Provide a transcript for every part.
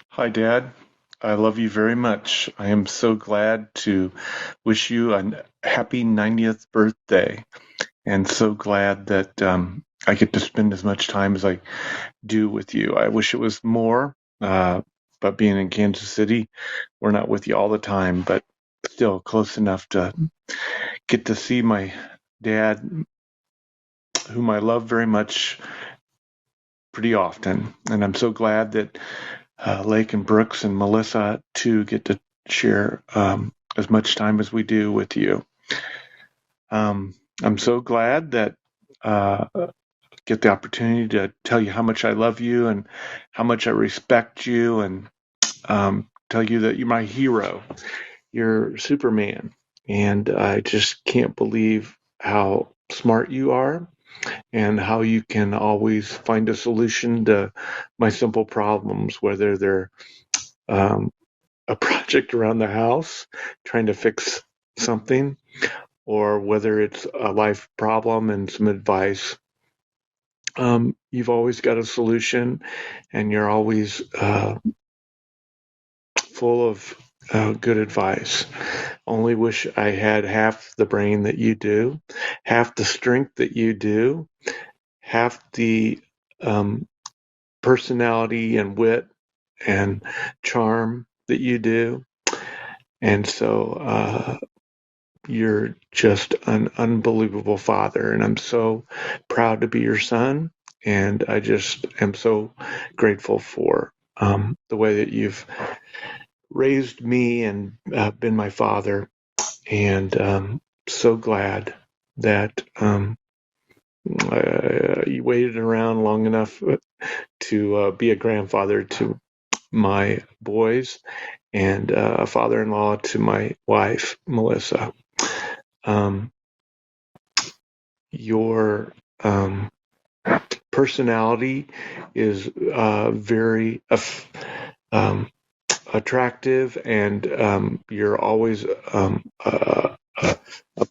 Hi, Dad. I love you very much. I am so glad to wish you a happy 90th birthday, and so glad that I get to spend as much time as I do with you. I wish it was more, but being in Kansas City, we're not with you all the time, but still close enough to get to see my dad, whom I love very much, pretty often. And I'm so glad that Lake and Brooks and Melissa too get to share as much time as we do with you. I'm so glad that uh, get the opportunity to tell you how much I love you and how much I respect you, and tell you that you're my hero. You're Superman, and I just can't believe how smart you are and how you can always find a solution to my simple problems, whether they're um, a project around the house, trying to fix something, or whether it's a life problem and some advice. You've always got a solution, and you're always full of good advice. Only wish I had half the brain that you do, half the strength that you do, half the um, personality and wit and charm that you do. And so you're just an unbelievable father, and I'm so proud to be your son. And I just am so grateful for the way that you've raised me and been my father, and so glad that you waited around long enough to be a grandfather to my boys and a father-in-law to my wife, Melissa. Um, your personality is very attractive, and you're always a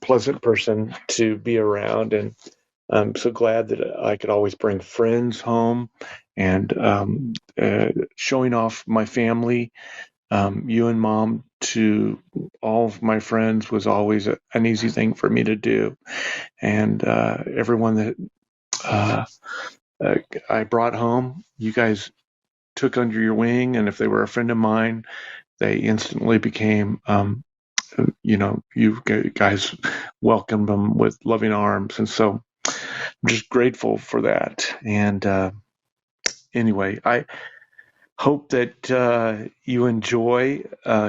pleasant person to be around. And I'm so glad that I could always bring friends home and showing off my family, you and Mom, to all of my friends was always an easy thing for me to do. And everyone that uh, I brought home, you guys took under your wing, and if they were a friend of mine, they instantly became, you guys welcomed them with loving arms. And so I'm just grateful for that. And anyway, I hope that you enjoy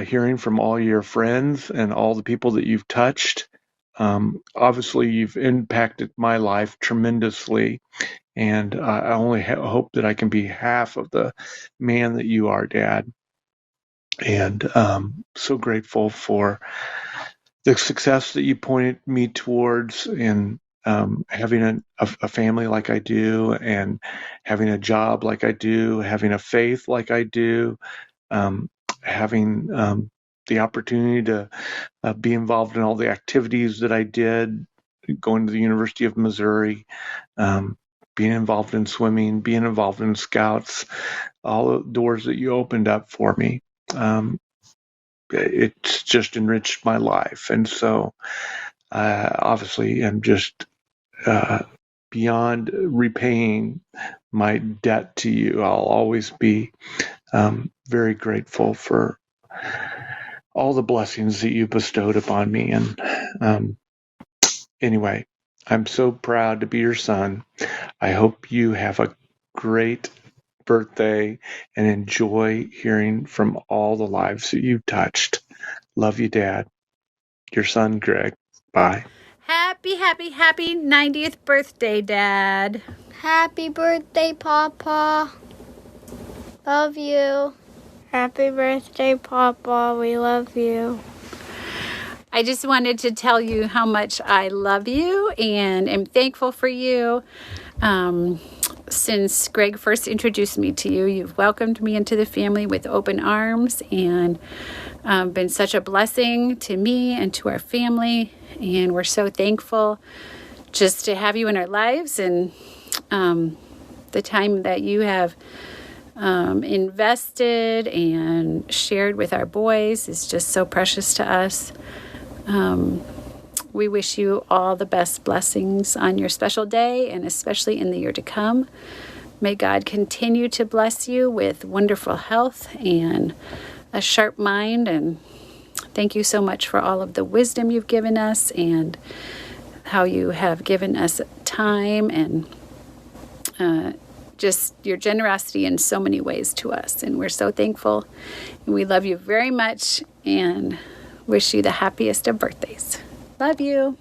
hearing from all your friends and all the people that you've touched. Obviously, you've impacted my life tremendously, and I only hope that I can be half of the man that you are, Dad. And so grateful for the success that you pointed me towards in having a family like I do, and having a job like I do, having a faith like I do, having the opportunity to be involved in all the activities that I did, going to the University of Missouri, being involved in swimming, being involved in scouts, all the doors that you opened up for me. It's just enriched my life. And so obviously I'm just beyond repaying my debt to you. I'll always be very grateful for all the blessings that you bestowed upon me. And anyway, I'm so proud to be your son. I hope you have a great birthday and enjoy hearing from all the lives that you've touched. Love you, Dad. Your son, Greg. Bye. Happy 90th birthday, Dad. Happy birthday, Papa. Love you. Happy birthday, Papa. We love you. I just wanted to tell you how much I love you and am thankful for you. Since Greg first introduced me to you, you've welcomed me into the family with open arms and been such a blessing to me and to our family. And we're so thankful just to have you in our lives, and the time that you have invested and shared with our boys is just so precious to us. We wish you all the best blessings on your special day, and especially in the year to come. May God continue to bless you with wonderful health and a sharp mind. And thank you so much for all of the wisdom you've given us, and how you have given us time, and just your generosity in so many ways to us. And we're so thankful. And we love you very much, and wish you the happiest of birthdays. Love you.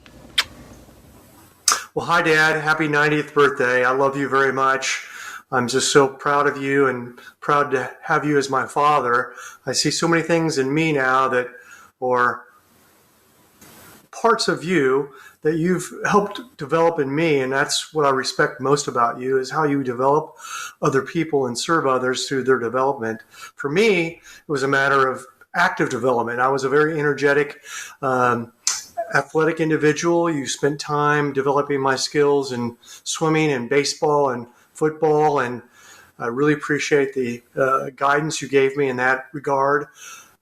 Well, hi, Dad. Happy 90th birthday. I love you very much. I'm just so proud of you and proud to have you as my father. I see so many things in me now that are parts of you that you've helped develop in me, and that's what I respect most about you, is how you develop other people and serve others through their development. For me, it was a matter of active development. I was a very energetic, athletic individual. You spent time developing my skills in swimming and baseball and football, and I really appreciate the guidance you gave me in that regard.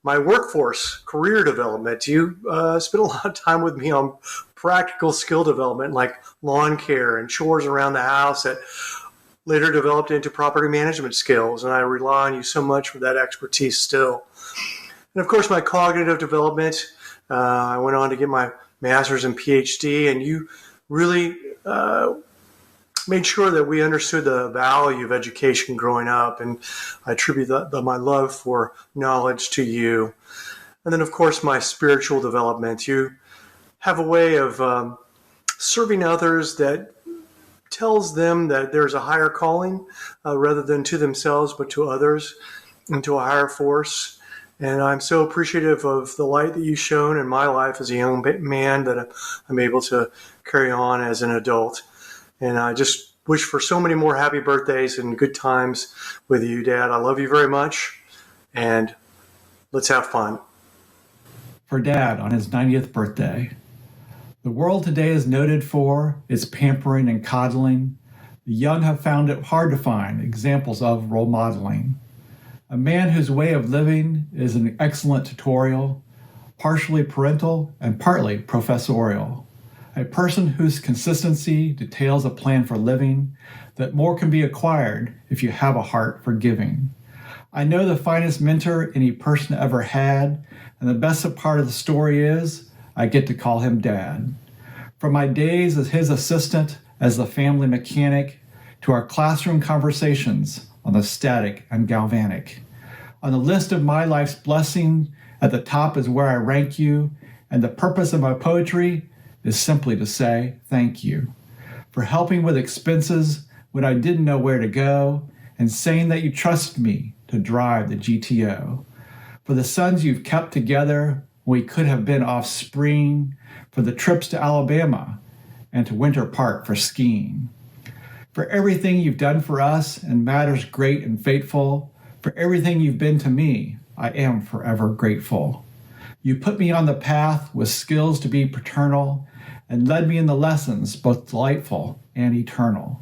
My workforce, career development, you spent a lot of time with me on practical skill development like lawn care and chores around the house that later developed into property management skills, and I rely on you so much for that expertise still. And of course, my cognitive development, I went on to get my master's and PhD, and you really made sure that we understood the value of education growing up, and I attribute my love for knowledge to you. And then, of course, my spiritual development. You have a way of serving others that tells them that there's a higher calling rather than to themselves, but to others and to a higher force. And I'm so appreciative of the light that you've shown in my life as a young man that I'm able to carry on as an adult. And I just wish for so many more happy birthdays and good times with you, Dad. I love you very much, and let's have fun. For Dad on his 90th birthday. The world today is noted for its pampering and coddling. The young have found it hard to find examples of role modeling. A man whose way of living is an excellent tutorial, partially parental and partly professorial. A person whose consistency details a plan for living, that more can be acquired if you have a heart for giving. I know the finest mentor any person ever had, and the best part of the story is I get to call him Dad. From my days as his assistant, as the family mechanic, to our classroom conversations on the static and galvanic. On the list of my life's blessing, at the top is where I rank you, and the purpose of my poetry is simply to say thank you for helping with expenses when I didn't know where to go, and saying that you trust me to drive the GTO. For the sons you've kept together when we could have been offspring, for the trips to Alabama and to Winter Park for skiing. For everything you've done for us in matters great and fateful, for everything you've been to me, I am forever grateful. You put me on the path with skills to be paternal, and led me in the lessons both delightful and eternal.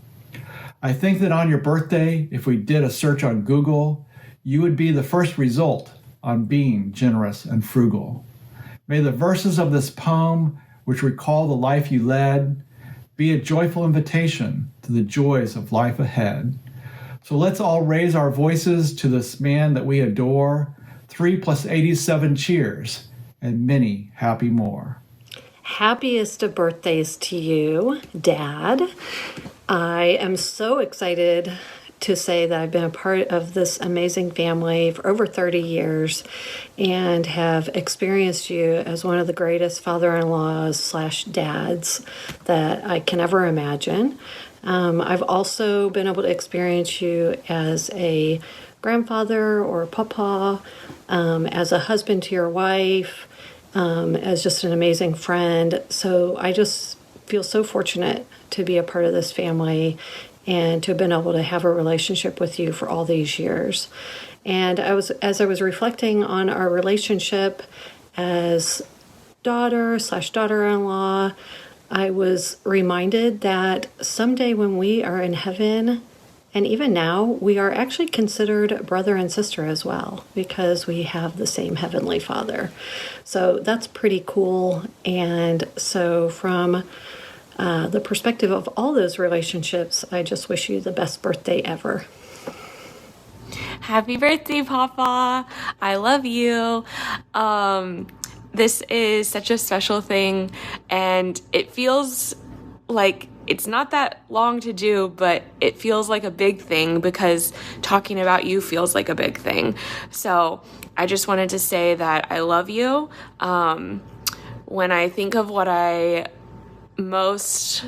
I think that on your birthday, if we did a search on Google, you would be the first result on being generous and frugal. May the verses of this poem, which recall the life you led, be a joyful invitation to the joys of life ahead. So let's all raise our voices to this man that we adore. 3 + 87 cheers, and many happy more. Happiest of birthdays to you, Dad. I am so excited to say that I've been a part of this amazing family for over 30 years and have experienced you as one of the greatest father-in-laws / dads that I can ever imagine. I've also been able to experience you as a grandfather or a papa, as a husband to your wife, as just an amazing friend. So I just feel so fortunate to be a part of this family and to have been able to have a relationship with you for all these years. And as I was reflecting on our relationship as daughter / daughter-in-law, I was reminded that someday when we are in heaven, and even now, we are actually considered brother and sister as well because we have the same Heavenly Father. So that's pretty cool. And so, from the perspective of all those relationships, I just wish you the best birthday ever. Happy birthday, Papa. I love you. This is such a special thing, and it feels like it's not that long to do, but it feels like a big thing because talking about you feels like a big thing. So I just wanted to say that I love you. When I think of what I most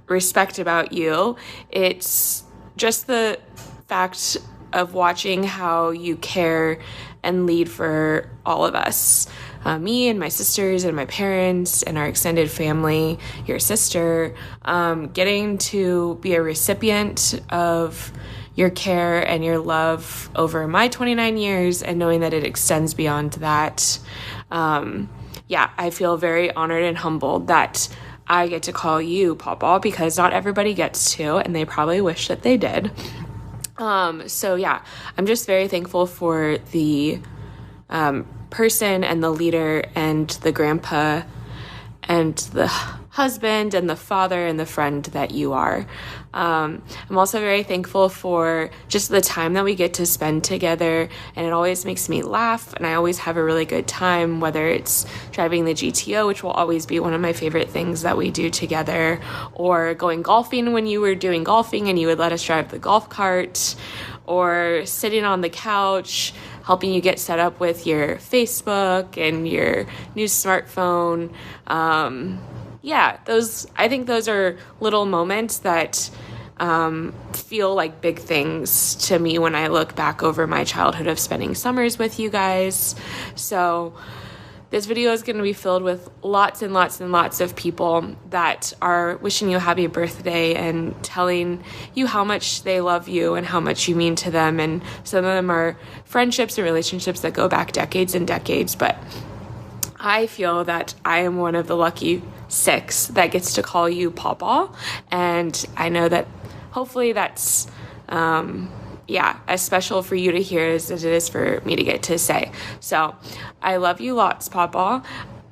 respect about you, it's just the fact of watching how you care and lead for all of us. Me and my sisters and my parents and our extended family, your sister, getting to be a recipient of your care and your love over my 29 years and knowing that it extends beyond that. I feel very honored and humbled that I get to call you Papa because not everybody gets to, and they probably wish that they did. I'm just very thankful for the person and the leader and the grandpa and the husband and the father and the friend that you are. I'm also very thankful for just the time that we get to spend together, and it always makes me laugh, and I always have a really good time, whether it's driving the GTO, which will always be one of my favorite things that we do together, or going golfing when you were doing golfing and you would let us drive the golf cart, or sitting on the couch helping you get set up with your Facebook and your new smartphone. I think those are little moments that feel like big things to me when I look back over my childhood of spending summers with you guys. So this video is going to be filled with lots and lots and lots of people that are wishing you a happy birthday and telling you how much they love you and how much you mean to them. And some of them are friendships and relationships that go back decades and decades, but I feel that I am one of the lucky 6 that gets to call you Papa, and I know that hopefully that's as special for you to hear as it is for me to get to say. So I love you lots, Papa.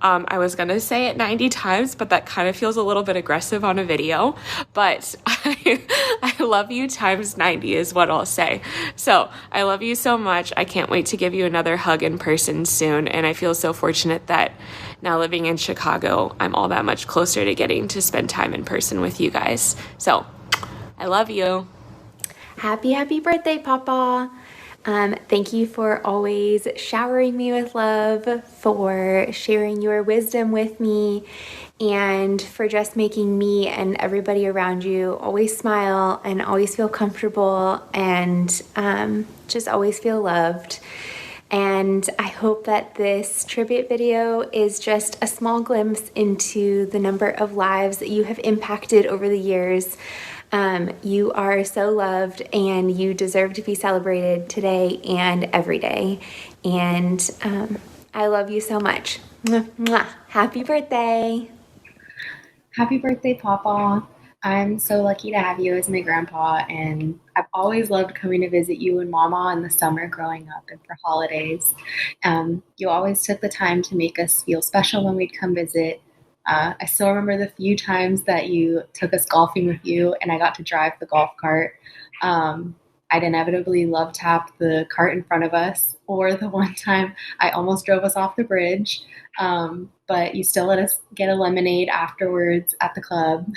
I was going to say it 90 times, but that kind of feels a little bit aggressive on a video. But I love you times 90 is what I'll say. So I love you so much. I can't wait to give you another hug in person soon. And I feel so fortunate that now living in Chicago, I'm all that much closer to getting to spend time in person with you guys. So I love you. Happy birthday, Papa. Thank you for always showering me with love, for sharing your wisdom with me, and for just making me and everybody around you always smile and always feel comfortable and just always feel loved. And I hope that this tribute video is just a small glimpse into the number of lives that you have impacted over the years. You are so loved, and you deserve to be celebrated today and every day. And I love you so much. Mwah, mwah. Happy birthday. Happy birthday, Papa. I'm so lucky to have you as my grandpa, and I've always loved coming to visit you and Mama in the summer growing up and for holidays. You always took the time to make us feel special when we'd come visit. I still remember the few times that you took us golfing with you and I got to drive the golf cart. I'd inevitably love tap the cart in front of us, or the one time I almost drove us off the bridge, but you still let us get a lemonade afterwards at the club.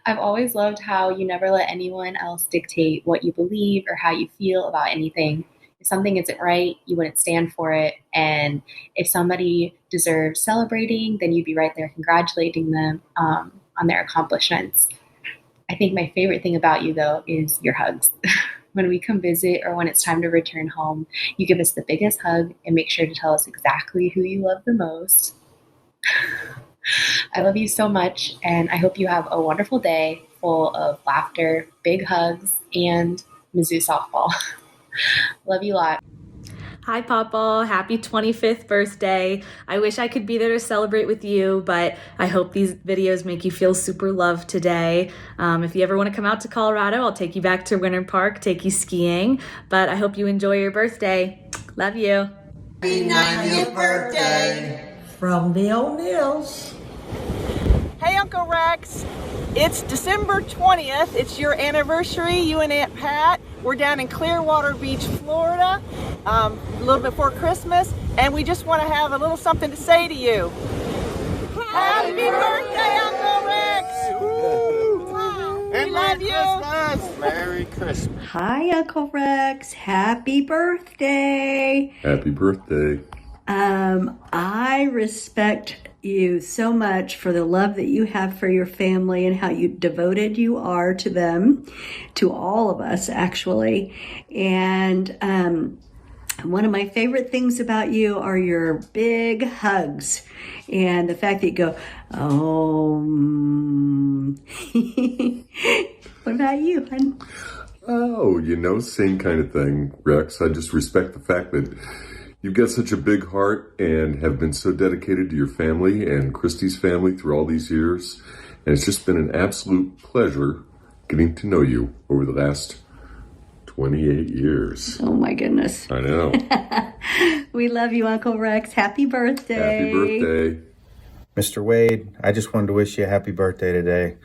I've always loved how you never let anyone else dictate what you believe or how you feel about anything. If something isn't right, you wouldn't stand for it. And if somebody deserved celebrating, then you'd be right there congratulating them on their accomplishments. I think my favorite thing about you, though, is your hugs. When we come visit or when it's time to return home, you give us the biggest hug and make sure to tell us exactly who you love the most. I love you so much, and I hope you have a wonderful day full of laughter, big hugs, and Mizzou softball. Love you a lot. Hi, Papa. Happy 25th birthday. I wish I could be there to celebrate with you, but I hope these videos make you feel super loved today. If you ever want to come out to Colorado, I'll take you back to Winter Park, take you skiing, but I hope you enjoy your birthday. Love you. Happy 90th birthday from the O'Neills. Hey, Uncle Rex. It's December 20th. It's your anniversary, you and Aunt Pat. We're down in Clearwater Beach, Florida, a little before Christmas, and we just want to have a little something to say to you. Happy birthday, Uncle Rex! We love you. Christmas. Merry Christmas. Hi, Uncle Rex. Happy birthday. Happy birthday. I respect you so much for the love that you have for your family and how devoted you are to them, to all of us, actually. And one of my favorite things about you are your big hugs and the fact that you go, oh. What about you, hon? Oh, same kind of thing, Rex. I just respect the fact that you've got such a big heart and have been so dedicated to your family and Christy's family through all these years. And it's just been an absolute pleasure getting to know you over the last 28 years. Oh, my goodness. I know. We love you, Uncle Rex. Happy birthday. Happy birthday. Mr. Waid, I just wanted to wish you a happy birthday today.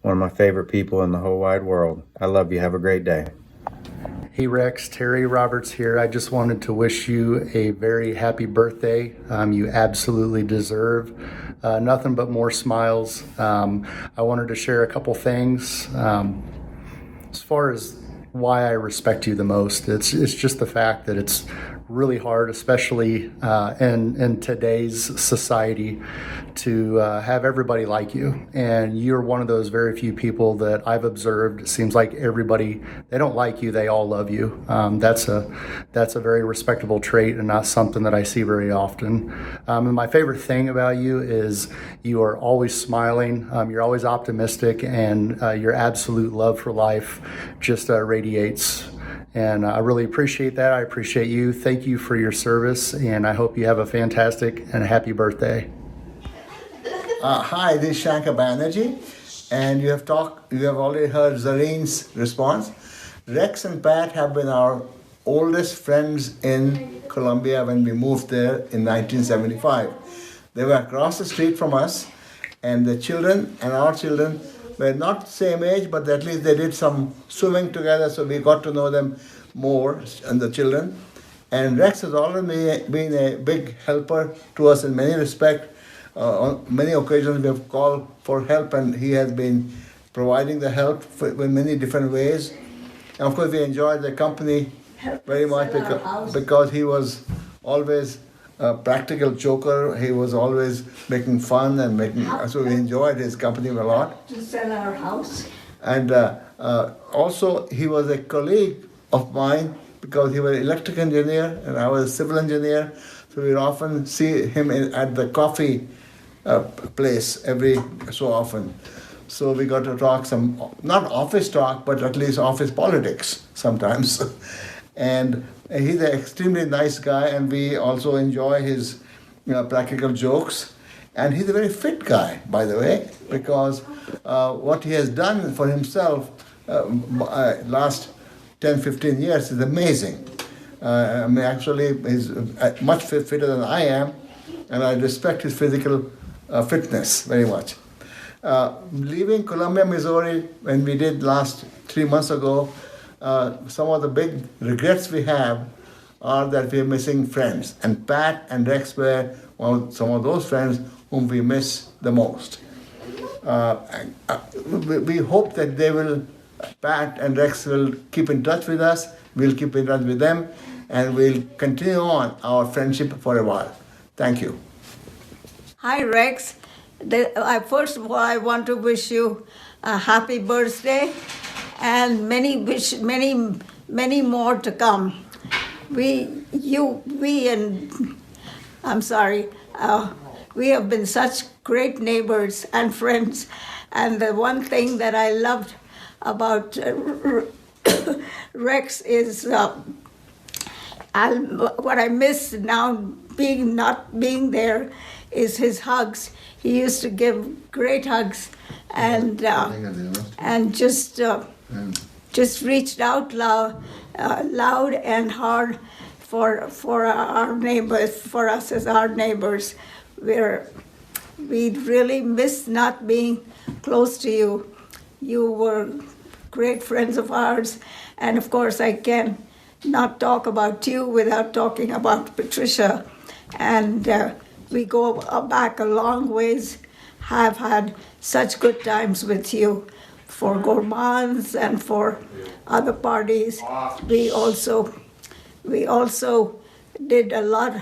One of my favorite people in the whole wide world. I love you. Have a great day. Hey Rex, Terry Roberts here. I just wanted to wish you a very happy birthday. You absolutely deserve nothing but more smiles. I wanted to share a couple things. As far as why I respect you the most, it's just the fact that it's really hard, especially in today's society, to have everybody like you. And you're one of those very few people that I've observed. It seems like everybody, they don't like you, they all love you. That's a very respectable trait and not something that I see very often. And my favorite thing about you is you are always smiling, you're always optimistic, and your absolute love for life just radiates. And I really appreciate that. I appreciate you. Thank you for your service, and I hope you have a fantastic and happy birthday. Hi, this is Shankar Banerjee, and you have already heard Zareen's response. Rex and Pat have been our oldest friends in Colombia when we moved there in 1975. They were across the street from us, and the children and our children were not the same age, but at least they did some swimming together, so we got to know them more, and the children. And Rex has already been a big helper to us in many respects. On many occasions we have called for help, and he has been providing the help in many different ways. And of course we enjoyed the company very much because he was always a practical joker. He was always making fun and so we enjoyed his company a lot. To sell our house. And also he was a colleague of mine because he was an electric engineer and I was a civil engineer. So we'd often see him at the coffee place every so often. So we got to talk some, not office talk, but at least office politics sometimes. And he's an extremely nice guy, and we also enjoy his practical jokes. And he's a very fit guy, by the way, because what he has done for himself last 10, 15 years is amazing. Actually, he's much fitter than I am, and I respect his physical fitness very much. Leaving Columbia, Missouri, when we did last 3 months ago, some of the big regrets we have are that we are missing friends. And Pat and Rex were some of those friends whom we miss the most. We hope that Pat and Rex will keep in touch with us, we'll keep in touch with them, and we'll continue on our friendship for a while. Thank you. Hi, Rex. First of all, I want to wish you a happy birthday and many more to come. We have been such great neighbors and friends. And the one thing that I loved about Rex is what I miss now, not being there, is his hugs. He used to give great hugs, and just reached out loud and hard for our neighbors, for us as our neighbors. We really miss not being close to you. You were great friends of ours, and of course I can not talk about you without talking about Patricia. And we go back a long ways, have had such good times with you for gourmands and for other parties. We also did a lot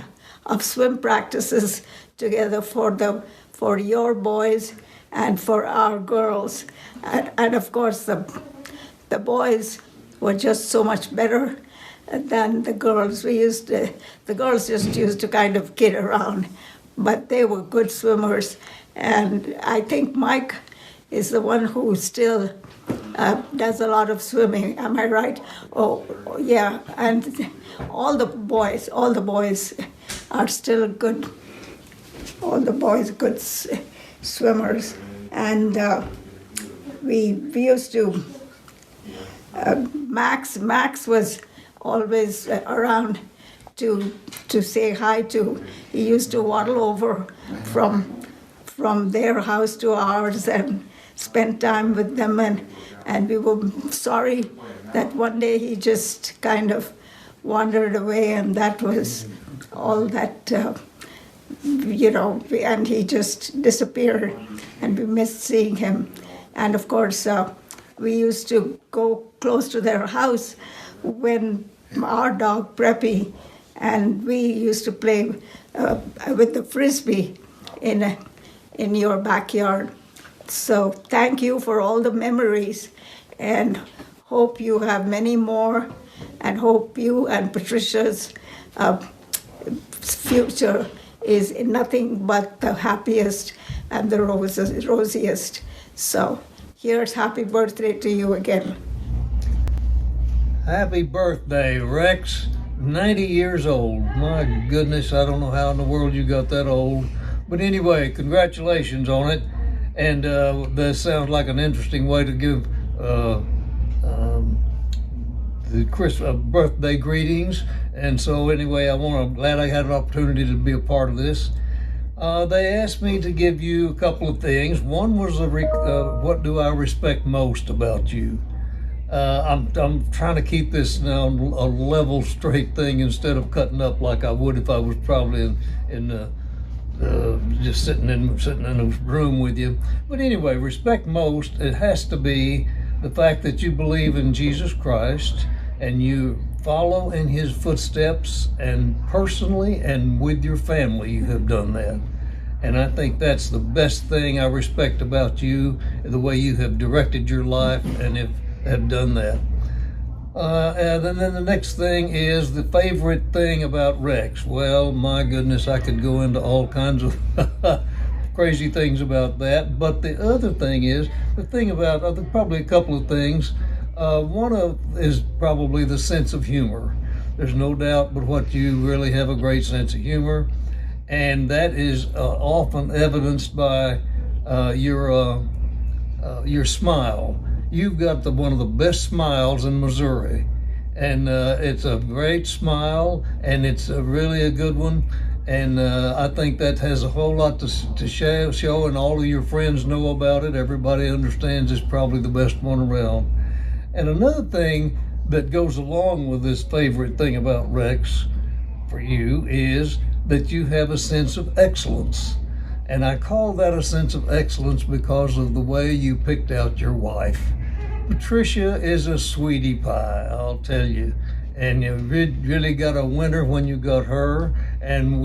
of swim practices together for your boys and for our girls. And of course the boys were just so much better than the girls. The girls just used to kind of kid around, but they were good swimmers. And I think Mike is the one who still does a lot of swimming. Am I right? Oh, yeah. And all the boys are still good. All the boys good swimmers. And we used to. Max was always around to say hi to. He used to waddle over from their house to ours and spend time with them, and we were sorry that one day he just kind of wandered away, and that was all that, and he just disappeared, and we missed seeing him. And of course, we used to go close to their house when our dog Preppy, and we used to play with the frisbee in your backyard. So thank you for all the memories, and hope you have many more, and hope you and Patricia's future is nothing but the happiest and the rosiest. So here's happy birthday to you again. Happy birthday, Rex. 90 years old. My goodness, I don't know how in the world you got that old. But anyway, congratulations on it. And that sounds like an interesting way to give the birthday greetings. And so anyway, I'm glad I had an opportunity to be a part of this. They asked me to give you a couple of things. One was what do I respect most about you? I'm trying to keep this now a level, straight thing instead of cutting up like I would if I was probably just sitting in a room with you. But anyway, respect most, it has to be the fact that you believe in Jesus Christ and you follow in his footsteps, and personally and with your family you have done that. And I think that's the best thing I respect about you, the way you have directed your life and have done that. And then the next thing is the favorite thing about Rex. Well, my goodness, I could go into all kinds of crazy things about that. But the other thing is, probably a couple of things. One is probably the sense of humor. There's no doubt but what you really have a great sense of humor. And that is often evidenced by your smile. You've got one of the best smiles in Missouri, and it's a great smile, and it's really a good one. And I think that has a whole lot to show, and all of your friends know about it. Everybody understands it's probably the best one around. And another thing that goes along with this favorite thing about Rex for you is that you have a sense of excellence. And I call that a sense of excellence because of the way you picked out your wife. Patricia is a sweetie pie, I'll tell you. And you really got a winner when you got her. And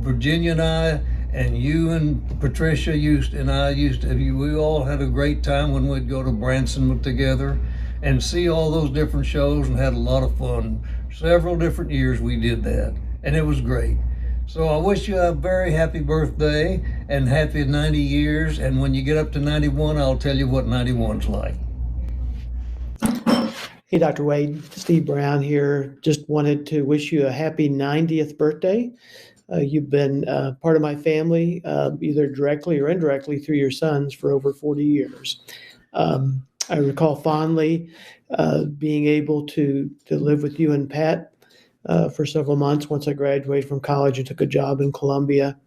Virginia and I, and you and Patricia we all had a great time when we'd go to Branson together and see all those different shows and had a lot of fun. Several different years we did that, and it was great. So I wish you a very happy birthday and happy 90 years. And when you get up to 91, I'll tell you what 91's like. Hey, Dr. Waid, Steve Brown here. Just wanted to wish you a happy 90th birthday. You've been part of my family, either directly or indirectly through your sons for over 40 years. I recall fondly being able to live with you and Pat for several months once I graduated from college and took a job in Columbia.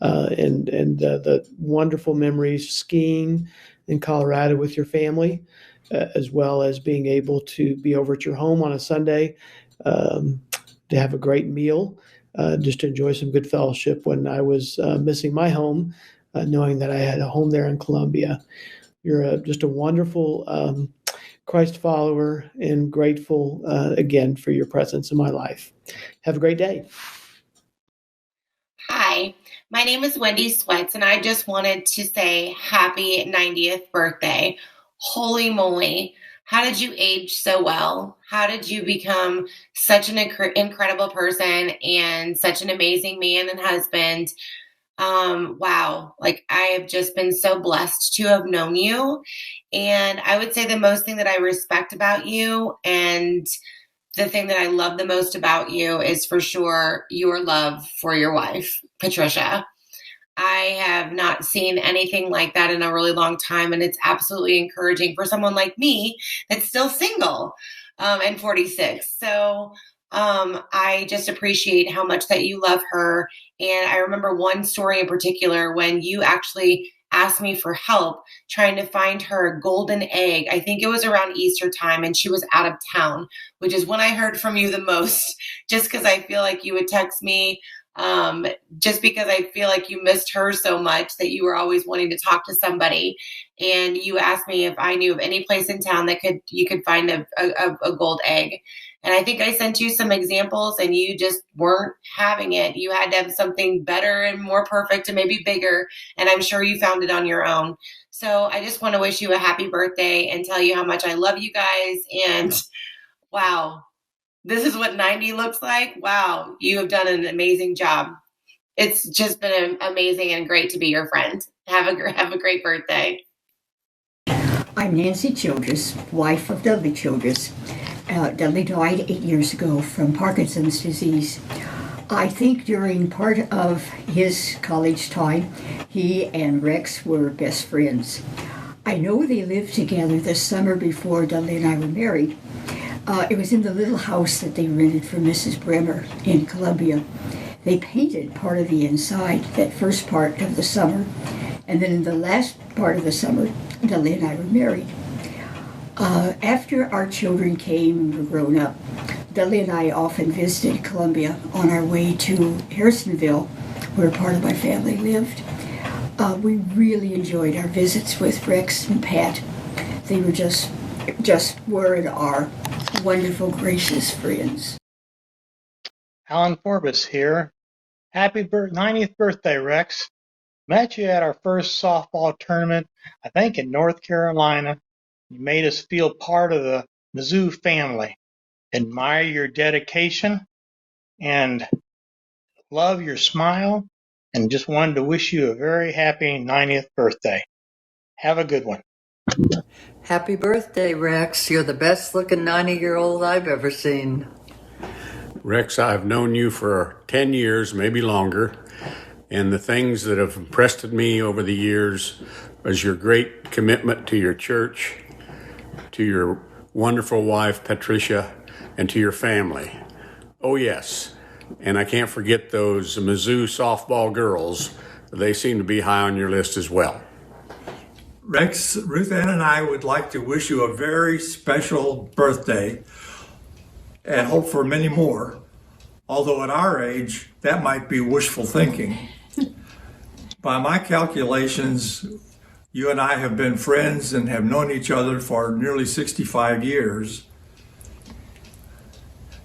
And the wonderful memories skiing in Colorado with your family, as well as being able to be over at your home on a Sunday to have a great meal, just to enjoy some good fellowship when I was missing my home, knowing that I had a home there in Columbia. You're just a wonderful Christ follower and grateful again for your presence in my life. Have a great day. Hi, my name is Wendy Sweats, and I just wanted to say happy 90th birthday. Holy moly. How did you age so well? How did you become such an incredible person and such an amazing man and husband? Wow. Like, I have just been so blessed to have known you. And I would say the most thing that I respect about you and the thing that I love the most about you is for sure your love for your wife, Patricia. I have not seen anything like that in a really long time, and it's absolutely encouraging for someone like me that's still single and 46. So I just appreciate how much that you love her. And I remember one story in particular when you actually asked me for help trying to find her a golden egg. I think it was around Easter time, and she was out of town, which is when I heard from you the most, just because I feel like you would text me, just because I feel like you missed her so much that you were always wanting to talk to somebody. And you asked me if I knew of any place in town that you could find a gold egg. And I think I sent you some examples and you just weren't having it. You had to have something better and more perfect and maybe bigger. And I'm sure you found it on your own. So I just want to wish you a happy birthday and tell you how much I love you guys. And wow, this is what 90 looks like. Wow, you have done an amazing job. It's just been amazing and great to be your friend. Have a great birthday. I'm Nancy Childress, wife of Dudley Childress. Dudley died 8 years ago from Parkinson's disease. I think during part of his college time, he and Rex were best friends. I know they lived together the summer before Dudley and I were married. It was in the little house that they rented for Mrs. Bremer in Columbia. They painted part of the inside that first part of the summer, and then in the last part of the summer, Dudley and I were married. After our children came and were grown up, Dudley and I often visited Columbia on our way to Harrisonville, where part of my family lived. We really enjoyed our visits with Rex and Pat. They were just were and are wonderful, gracious friends. Alan Forbes here. Happy 90th birthday, Rex. Met you at our first softball tournament, I think in North Carolina. You made us feel part of the Mizzou family. Admire your dedication and love your smile, and just wanted to wish you a very happy 90th birthday. Have a good one. Happy birthday, Rex. You're the best looking 90-year-old I've ever seen. Rex, I've known you for 10 years, maybe longer, and the things that have impressed me over the years is your great commitment to your church, to your wonderful wife, Patricia, and to your family. Oh, yes, and I can't forget those Mizzou softball girls. They seem to be high on your list as well. Rex, Ruth Ann and I would like to wish you a very special birthday and hope for many more. Although at our age, that might be wishful thinking. By my calculations, you and I have been friends and have known each other for nearly 65 years.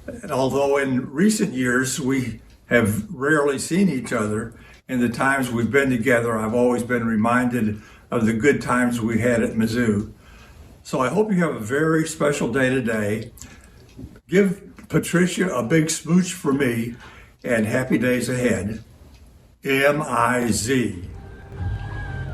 And although in recent years we have rarely seen each other, in the times we've been together, I've always been reminded of the good times we had at Mizzou. So I hope you have a very special day today. Give Patricia a big smooch for me, and happy days ahead. M-I-Z.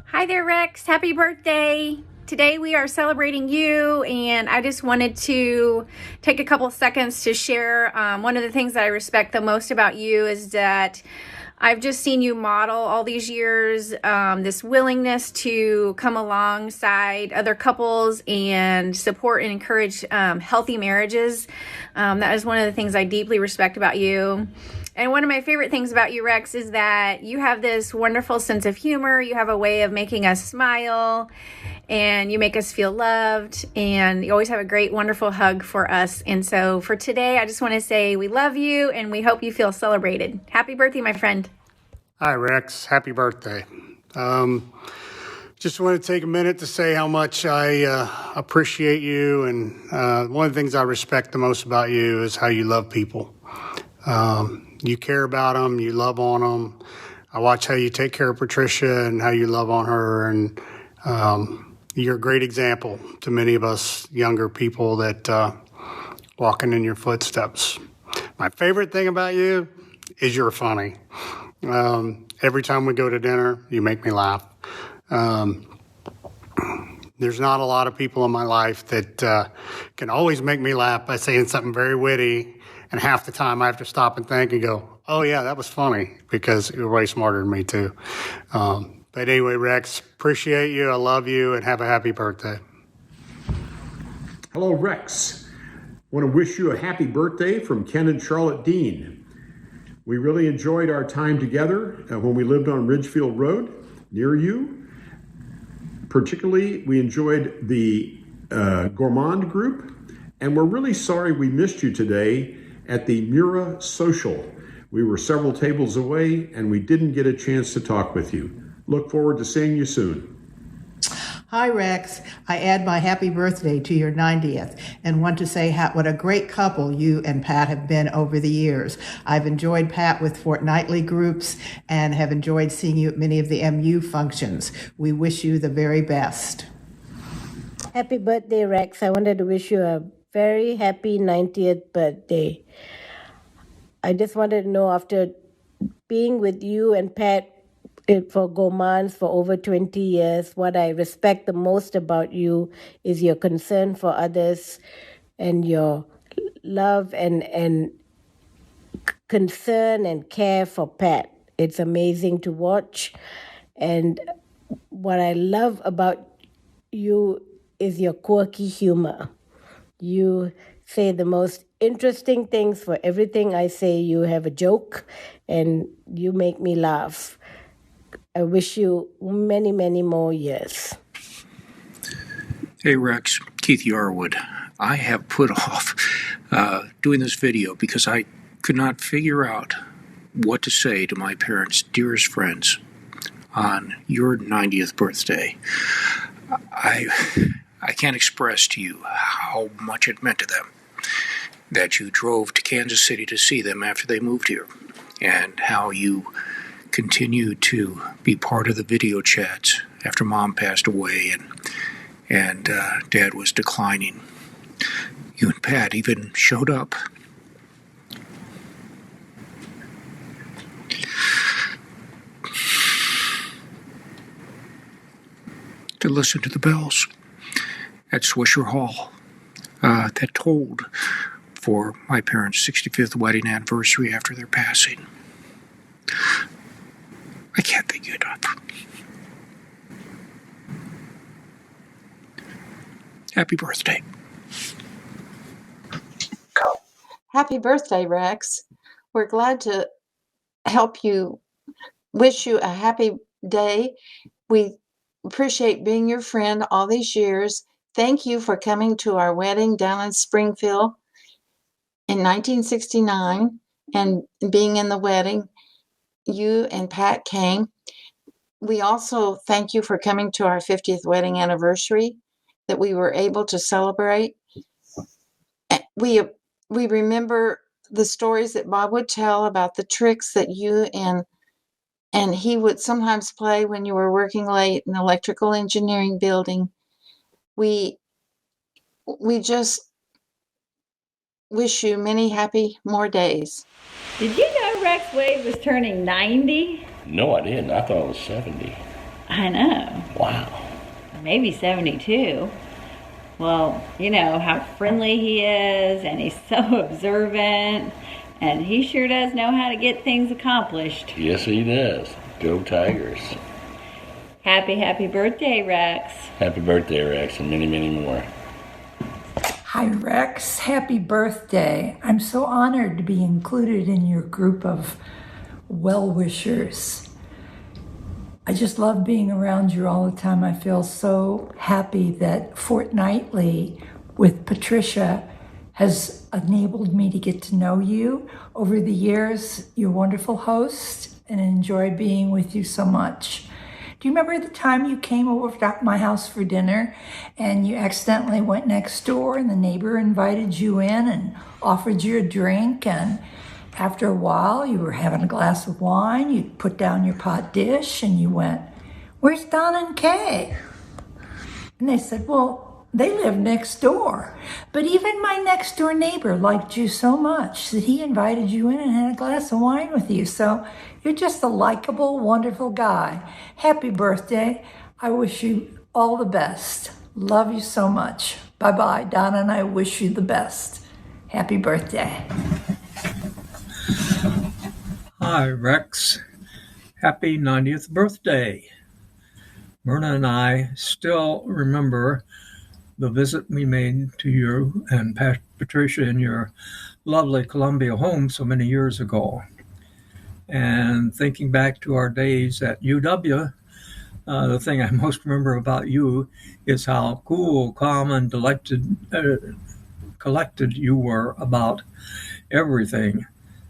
Hi there, Rex. Happy birthday. Today we are celebrating you, and I just wanted to take a couple seconds to share one of the things that I respect the most about you is that I've just seen you model all these years this willingness to come alongside other couples and support and encourage healthy marriages. That is one of the things I deeply respect about you. And one of my favorite things about you, Rex, is that you have this wonderful sense of humor. You have a way of making us smile, and you make us feel loved, and you always have a great, wonderful hug for us. And so for today, I just want to say we love you, and we hope you feel celebrated. Happy birthday, my friend. Hi, Rex. Happy birthday. Just want to take a minute to say how much I appreciate you, and one of the things I respect the most about you is how you love people. You care about them, you love on them. I watch how you take care of Patricia and how you love on her, and you're a great example to many of us younger people that walking in your footsteps. My favorite thing about you is you're funny. Every time we go to dinner, you make me laugh. There's not a lot of people in my life that can always make me laugh by saying something very witty, and half the time I have to stop and think and go, oh yeah, that was funny, because you're way smarter than me too. But anyway, Rex, appreciate you, I love you, and have a happy birthday. Hello, Rex. Want to wish you a happy birthday from Ken and Charlotte Dean. We really enjoyed our time together when we lived on Ridgefield Road near you. Particularly, we enjoyed the Gourmand group, and we're really sorry we missed you today at the Mura Social. We were several tables away, and we didn't get a chance to talk with you. Look forward to seeing you soon. Hi, Rex. I add my happy birthday to your 90th and want to say what a great couple you and Pat have been over the years. I've enjoyed Pat with fortnightly groups and have enjoyed seeing you at many of the MU functions. We wish you the very best. Happy birthday, Rex. I wanted to wish you a very happy 90th birthday. I just wanted to know, after being with you and Pat for Gourmands for over 20 years, what I respect the most about you is your concern for others and your love and concern and care for Pat. It's amazing to watch. And what I love about you is your quirky humor. You say the most interesting things. For everything I say, you have a joke and you make me laugh. I wish you many, many more years. Hey, Rex, Keith Yarwood. I have put off doing this video because I could not figure out what to say to my parents' dearest friends on your 90th birthday. I can't express to you how much it meant to them that you drove to Kansas City to see them after they moved here, and how you continued to be part of the video chats after Mom passed away and Dad was declining. You and Pat even showed up to listen to the bells at Swisher Hall that tolled for my parents' 65th wedding anniversary after their passing. I can't thank you enough. Happy birthday. Happy birthday, Rex. We're glad to help you, wish you a happy day. We appreciate being your friend all these years. Thank you for coming to our wedding down in Springfield in 1969 and being in the wedding. You and Pat came. We also thank you for coming to our 50th wedding anniversary that we were able to celebrate. We remember the stories that Bob would tell about the tricks that you and he would sometimes play when you were working late in the electrical engineering building. We just wish you many happy more days. Did you know Rex Waid was turning 90? No, I didn't. I thought it was 70. I know. Wow. maybe 72. Well, you know how friendly he is, and he's so observant, and he sure does know how to get things accomplished. Yes, he does. Go Tigers. Happy birthday, Rex. Happy birthday, Rex, and many, many more. Hi, Rex. Happy birthday. I'm so honored to be included in your group of well-wishers. I just love being around you all the time. I feel so happy that fortnightly with Patricia has enabled me to get to know you over the years. You're a wonderful host, and enjoy being with you so much. Do you remember the time you came over to my house for dinner and you accidentally went next door and the neighbor invited you in and offered you a drink, and after a while you were having a glass of wine, you put down your pot dish and you went, "Where's Don and Kay?" And they said, "Well, they live next door." But even my next door neighbor liked you so much that he invited you in and had a glass of wine with you. So you're just a likable, wonderful guy. Happy birthday. I wish you all the best. Love you so much. Bye-bye. Donna and I wish you the best. Happy birthday. Hi, Rex. Happy 90th birthday. Myrna and I still remember the visit we made to you and Patricia in your lovely Columbia home so many years ago. And thinking back to our days at UW, the thing I most remember about you is how cool, calm, and collected you were about everything.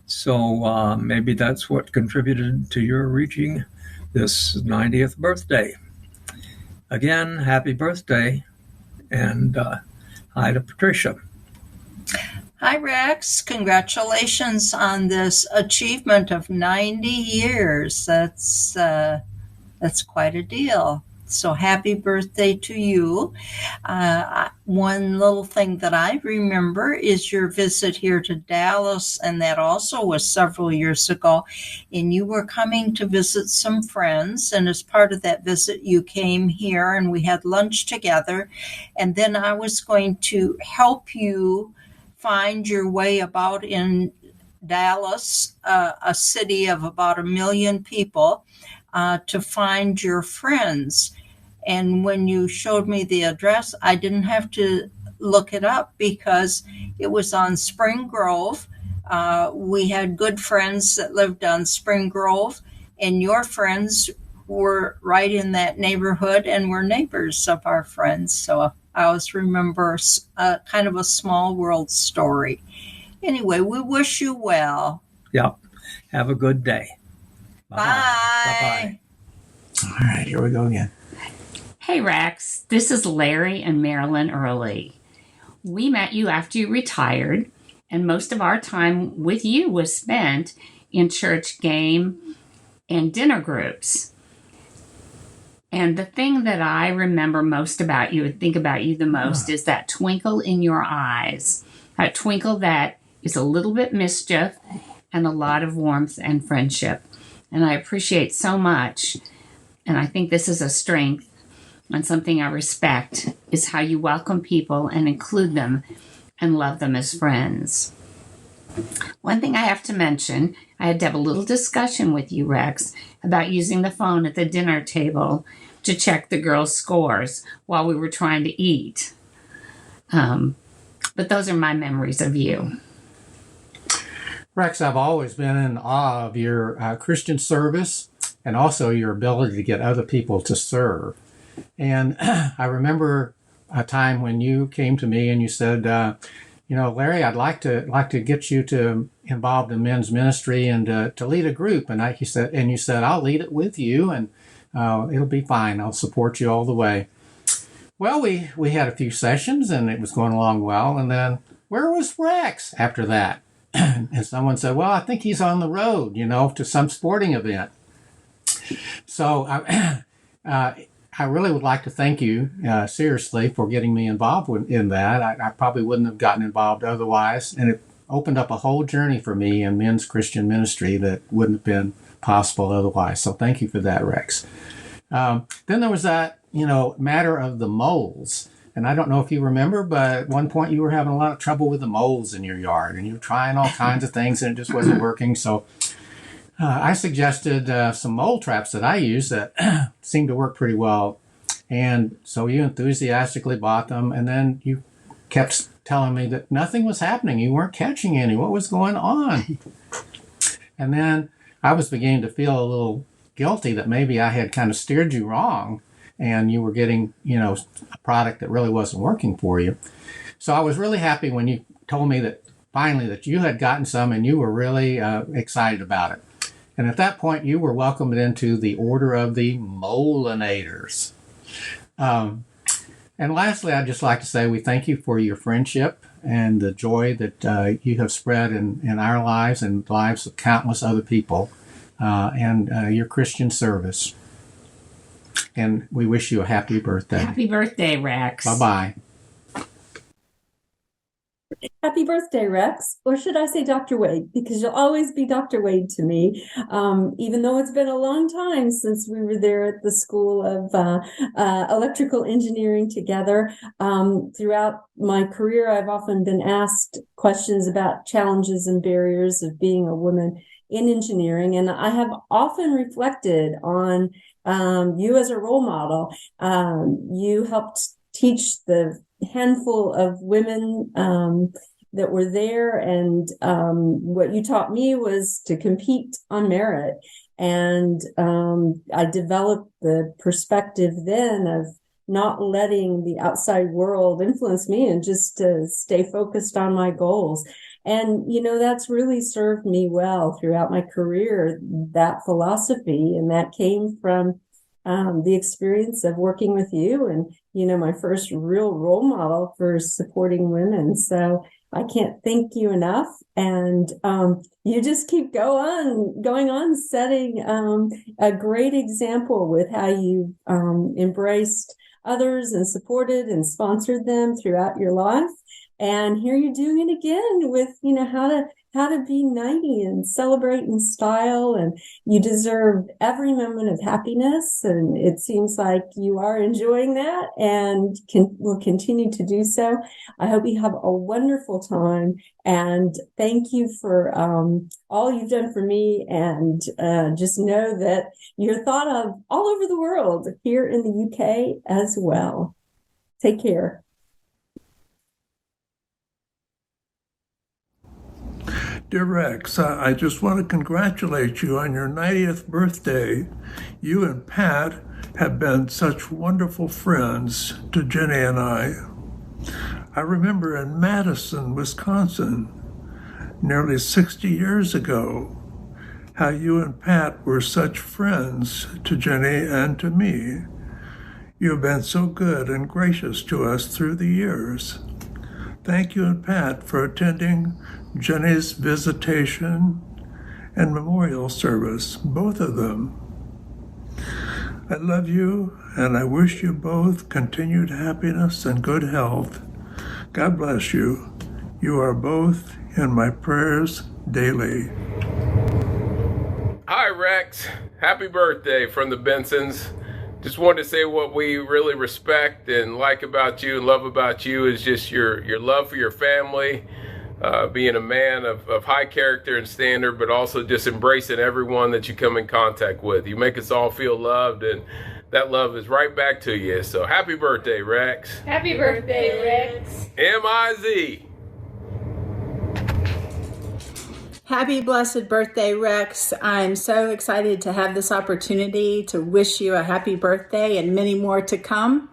So maybe that's what contributed to your reaching this 90th birthday. Again, happy birthday, and hi to Patricia. Hi, Rex. Congratulations on this achievement of 90 years. That's quite a deal. So happy birthday to you. One little thing that I remember is your visit here to Dallas, and that also was several years ago. And you were coming to visit some friends, and as part of that visit, you came here and we had lunch together. And then I was going to help you find your way about in Dallas, a city of about 1 million people, to find your friends. And when you showed me the address, I didn't have to look it up because it was on Spring Grove. We had good friends that lived on Spring Grove, and your friends were right in that neighborhood and were neighbors of our friends. So I always remember kind of a small world story. Anyway, we wish you well. Yep. Have a good day. Bye. Bye-bye. All right, here we go again. Hey, Rex. This is Larry and Marilyn Early. We met you after you retired, and most of our time with you was spent in church game and dinner groups. And the thing that I remember most about you and think about you the most is that twinkle in your eyes, that twinkle that is a little bit mischief and a lot of warmth and friendship. And I appreciate so much, and I think this is a strength and something I respect, is how you welcome people and include them and love them as friends. One thing I have to mention, I had to have a little discussion with you, Rex, about using the phone at the dinner table to check the girls' scores while we were trying to eat. But those are my memories of you. Rex, I've always been in awe of your Christian service and also your ability to get other people to serve. And I remember a time when you came to me and you said, Larry, I'd like to get you to involved in men's ministry and to lead a group. And you said, I'll lead it with you, and it'll be fine. I'll support you all the way. Well, we had a few sessions and it was going along well. And then where was Rex after that? And someone said, well, I think he's on the road, to some sporting event. So I really would like to thank you seriously for getting me involved in that. I probably wouldn't have gotten involved otherwise, and it opened up a whole journey for me in men's Christian ministry that wouldn't have been possible otherwise. So thank you for that, Rex. Then there was that matter of the moles. And I don't know if you remember, but at one point you were having a lot of trouble with the moles in your yard, and you were trying all kinds of things, and it just wasn't working. So I suggested some mole traps that I use that seem to work pretty well. And so you enthusiastically bought them, and then you kept telling me that nothing was happening. You weren't catching any. What was going on? And then I was beginning to feel a little guilty that maybe I had kind of steered you wrong, and you were getting, a product that really wasn't working for you. So I was really happy when you told me that finally that you had gotten some and you were really excited about it. And at that point, you were welcomed into the Order of the Molinators. And lastly, I'd just like to say we thank you for your friendship and the joy that you have spread in our lives and the lives of countless other people, and your Christian service. And we wish you a happy birthday. Happy birthday, Rex. Bye-bye. Happy birthday, Rex. Or should I say Dr. Waid? Because you'll always be Dr. Waid to me, even though it's been a long time since we were there at the School of Electrical Engineering together. Throughout my career, I've often been asked questions about challenges and barriers of being a woman in engineering, and I have often reflected on you as a role model. You helped teach the handful of women that were there, and what you taught me was to compete on merit. And I developed the perspective then of not letting the outside world influence me and just to stay focused on my goals. And, that's really served me well throughout my career, that philosophy. And that came from the experience of working with you and, my first real role model for supporting women. So I can't thank you enough. And you just keep going on, setting a great example with how you embraced others and supported and sponsored them throughout your life. And here you're doing it again with, how to be 90 and celebrate in style. And you deserve every moment of happiness. And it seems like you are enjoying that and will continue to do so. I hope you have a wonderful time. And thank you for all you've done for me. And just know that you're thought of all over the world, here in the UK as well. Take care. Dear Rex, I just want to congratulate you on your 90th birthday. You and Pat have been such wonderful friends to Jenny and I. I remember in Madison, Wisconsin, nearly 60 years ago, how you and Pat were such friends to Jenny and to me. You have been so good and gracious to us through the years. Thank you and Pat for attending Jenny's visitation and memorial service, both of them. I love you, and I wish you both continued happiness and good health. God bless you. You are both in my prayers daily. Hi, Rex. Happy birthday from the Bensons. Just wanted to say what we really respect and like about you and love about you is just your love for your family, being a man of high character and standard, but also just embracing everyone that you come in contact with. You make us all feel loved, and that love is right back to you. So happy birthday, Rex. Happy birthday, Rex. M-I-Z. Happy blessed birthday, Rex. I'm so excited to have this opportunity to wish you a happy birthday and many more to come.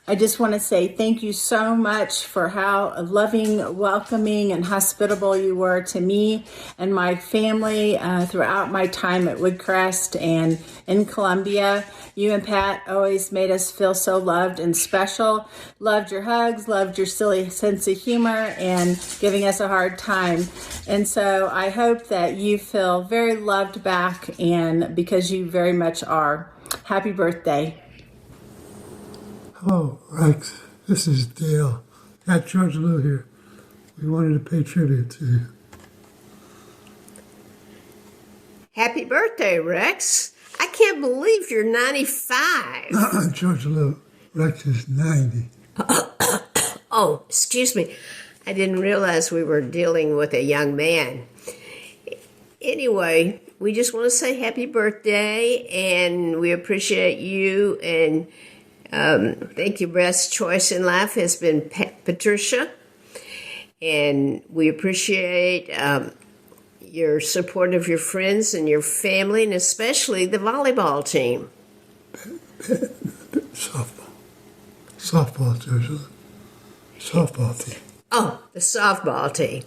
I just want to say thank you so much for how loving, welcoming, and hospitable you were to me and my family throughout my time at Woodcrest and in Columbia. You and Pat always made us feel so loved and special. Loved your hugs, loved your silly sense of humor, and giving us a hard time. And so I hope that you feel very loved back, and because you very much are. Happy birthday. Hello, Rex. This is Dale at George Lou here. We wanted to pay tribute to you. Happy birthday, Rex. I can't believe you're 95. George Lou. Rex is 90. Oh, excuse me. I didn't realize we were dealing with a young man. Anyway, we just want to say happy birthday, and we appreciate you. And think your best choice in life has been Patricia. And we appreciate your support of your friends and your family, and especially the volleyball team. Softball team. Oh, the softball team.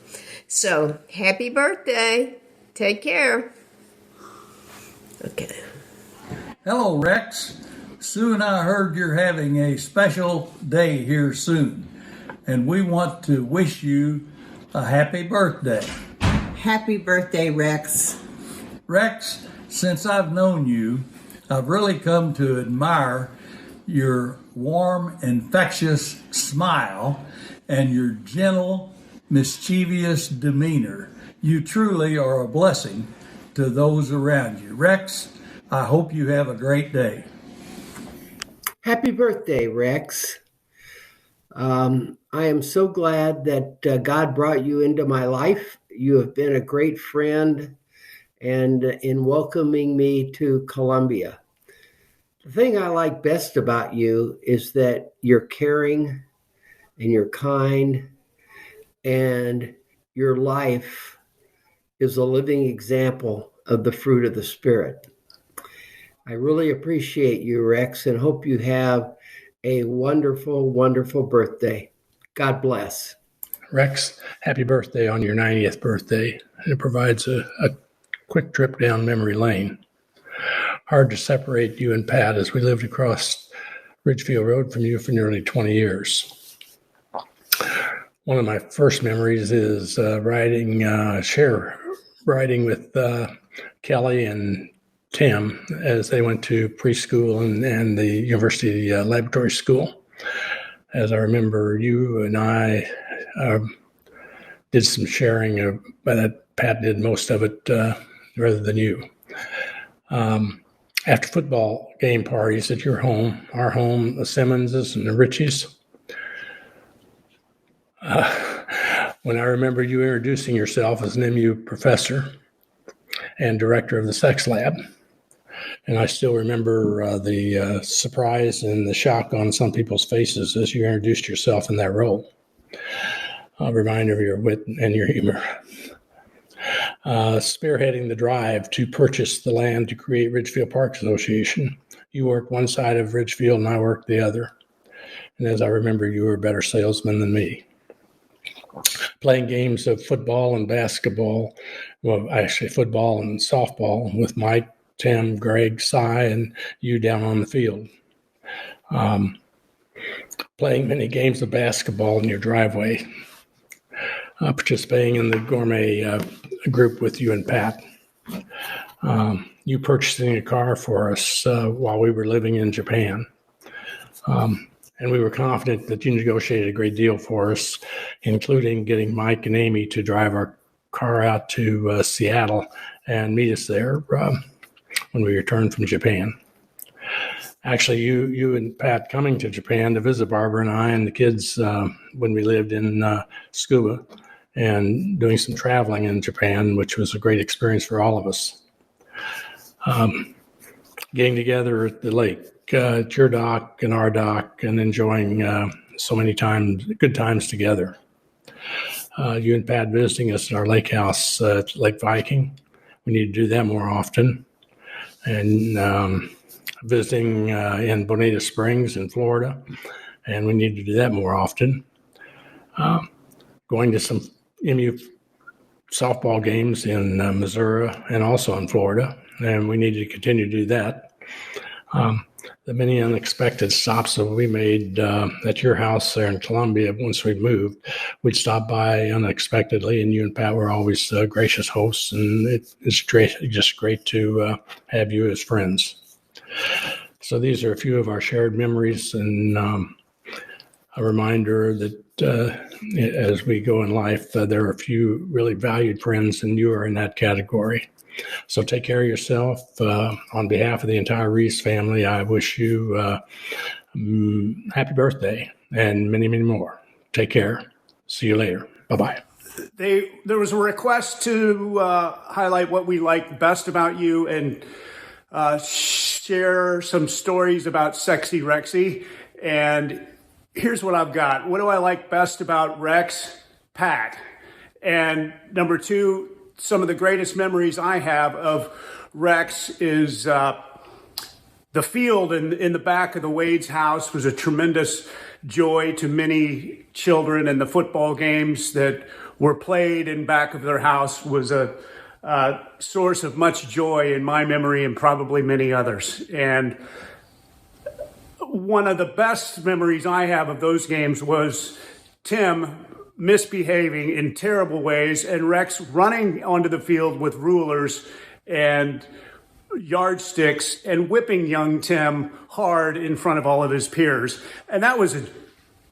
So, happy birthday. Take care. Okay. Hello, Rex. Sue and I heard you're having a special day here soon, and we want to wish you a happy birthday. Happy birthday, Rex. Rex, since I've known you, I've really come to admire your warm, infectious smile and your gentle, mischievous demeanor. You truly are a blessing to those around you. Rex, I hope you have a great day. Happy birthday, Rex. I am so glad that God brought you into my life. You have been a great friend and in welcoming me to Columbia. The thing I like best about you is that you're caring and you're kind, and your life is a living example of the fruit of the Spirit. I really appreciate you, Rex, and hope you have a wonderful, wonderful birthday. God bless. Rex, happy birthday on your 90th birthday. It provides a quick trip down memory lane. Hard to separate you and Pat as we lived across Ridgefield Road from you for nearly 20 years. One of my first memories is riding with Kelly and Tim as they went to preschool and the university laboratory school. As I remember, you and I did some sharing, but Pat did most of it rather than you. After football game parties at your home, our home, the Simmonses and the Richies, when I remember you introducing yourself as an MU professor and director of the sex lab. And I still remember the surprise and the shock on some people's faces as you introduced yourself in that role. A reminder of your wit and your humor. Spearheading the drive to purchase the land to create Ridgefield Park Association. You worked one side of Ridgefield and I worked the other. And as I remember, you were a better salesman than me. Playing games of football and basketball, well, actually football and softball with Mike, Tim, Greg, Cy, and you down on the field. Playing many games of basketball in your driveway. Participating in the gourmet group with you and Pat. You purchasing a car for us while we were living in Japan. And we were confident that you negotiated a great deal for us, including getting Mike and Amy to drive our car out to Seattle and meet us there when we returned from Japan. Actually, you and Pat coming to Japan to visit Barbara and I and the kids when we lived in Scuba and doing some traveling in Japan, which was a great experience for all of us. Getting together at the lake, at your dock and our dock, and enjoying so many good times together. You and Pat visiting us at our lake house at Lake Viking. We need to do that more often. And visiting in Bonita Springs in Florida, and we need to do that more often. Going to some MU softball games in Missouri and also in Florida, and we need to continue to do that. The many unexpected stops that we made at your house there in Columbia once we moved, we'd stop by unexpectedly, and you and Pat were always gracious hosts, and it's just great to have you as friends. So these are a few of our shared memories, and a reminder that as we go in life, there are a few really valued friends, and you are in that category. So take care of yourself. On behalf of the entire Reese family, I wish you happy birthday and many, many more. Take care. See you later. Bye-bye. There was a request to highlight what we like best about you and share some stories about Sexy Rexy. And here's what I've got. What do I like best about Rex? Pat. And number two, some of the greatest memories I have of Rex is the field in the back of the Waid's house was a tremendous joy to many children, and the football games that were played in back of their house was a source of much joy in my memory and probably many others. And one of the best memories I have of those games was Tim misbehaving in terrible ways and Rex running onto the field with rulers and yardsticks and whipping young Tim hard in front of all of his peers. And that was a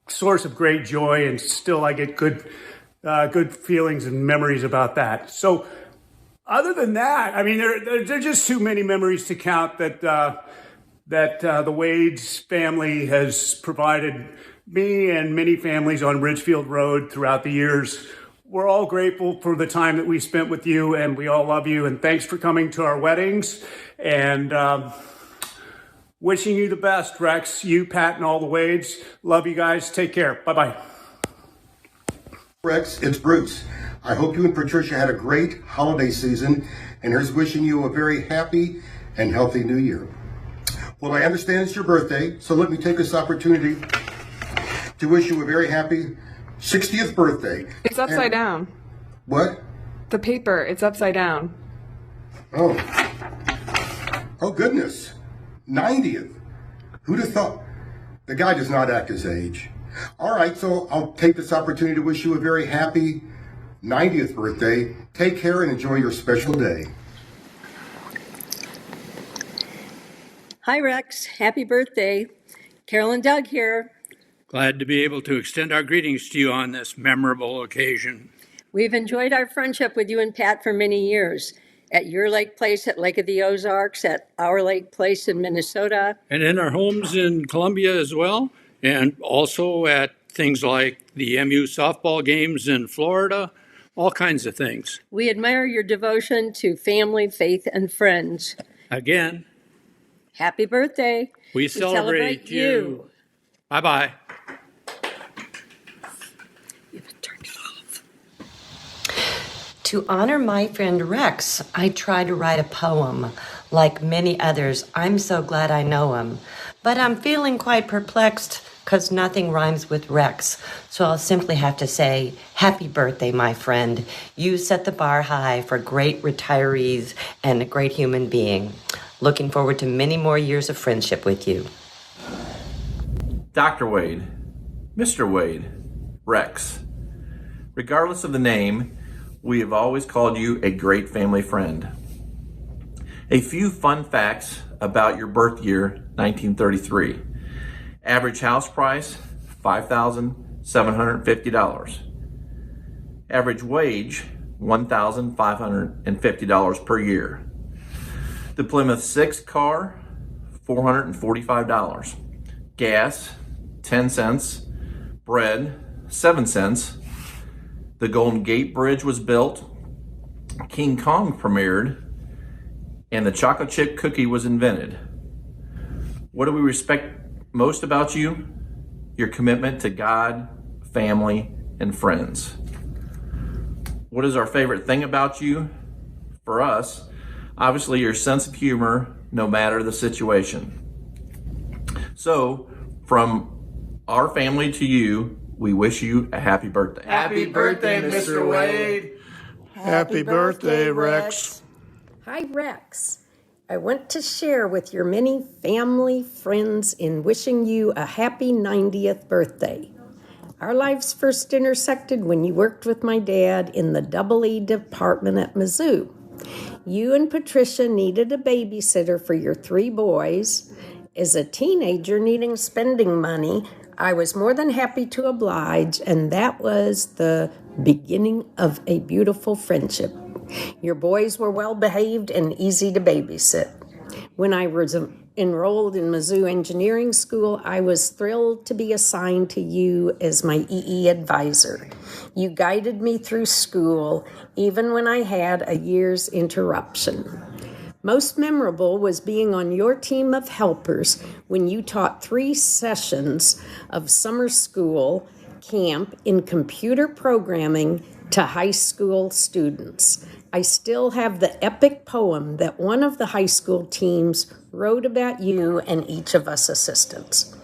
source of great joy, and still I get good feelings and memories about that. So other than that, I mean, there are just too many memories to count that the Waid's family has provided me and many families on Ridgefield Road throughout the years. We're all grateful for the time that we spent with you, and we all love you. And thanks for coming to our weddings. And wishing you the best, Rex, you, Pat, and all the Waids. Love you guys. Take care. Bye-bye. Rex, it's Bruce. I hope you and Patricia had a great holiday season, and here's wishing you a very happy and healthy new year. Well, I understand it's your birthday, so let me take this opportunity to wish you a very happy 60th birthday. It's upside down. What? The paper, it's upside down. Oh goodness. 90th. Who'd have thought? The guy does not act his age. All right, so I'll take this opportunity to wish you a very happy 90th birthday. Take care and enjoy your special day. Hi, Rex. Happy birthday. Carol and Doug here. Glad to be able to extend our greetings to you on this memorable occasion. We've enjoyed our friendship with you and Pat for many years. At your lake place at Lake of the Ozarks, at our lake place in Minnesota. And in our homes in Columbia as well, and also at things like the MU softball games in Florida, all kinds of things. We admire your devotion to family, faith, and friends. Again, happy birthday. We celebrate you. Bye-bye. To honor my friend Rex, I tried to write a poem. Like many others, I'm so glad I know him. But I'm feeling quite perplexed because nothing rhymes with Rex. So I'll simply have to say, happy birthday, my friend. You set the bar high for great retirees and a great human being. Looking forward to many more years of friendship with you. Dr. Waid, Mr. Waid, Rex. Regardless of the name, we have always called you a great family friend. A few fun facts about your birth year, 1933. Average house price, $5,750. Average wage, $1,550 per year. The Plymouth 6 car, $445. Gas, 10 cents. Bread, 7 cents. The Golden Gate Bridge was built, King Kong premiered, and the chocolate chip cookie was invented. What do we respect most about you? Your commitment to God, family, and friends. What is our favorite thing about you? For us, obviously your sense of humor, no matter the situation. So, from our family to you, we wish you a happy birthday. Happy birthday, Mr. Waid. Happy birthday, Rex. Hi, Rex. I want to share with your many family friends in wishing you a happy 90th birthday. Our lives first intersected when you worked with my dad in the EE department at Mizzou. You and Patricia needed a babysitter for your 3 boys. As a teenager needing spending money, I was more than happy to oblige, and that was the beginning of a beautiful friendship. Your boys were well behaved and easy to babysit. When I was enrolled in Mizzou Engineering School, I was thrilled to be assigned to you as my EE advisor. You guided me through school, even when I had a year's interruption. Most memorable was being on your team of helpers when you taught 3 sessions of summer school camp in computer programming to high school students. I still have the epic poem that one of the high school teams wrote about you and each of us assistants.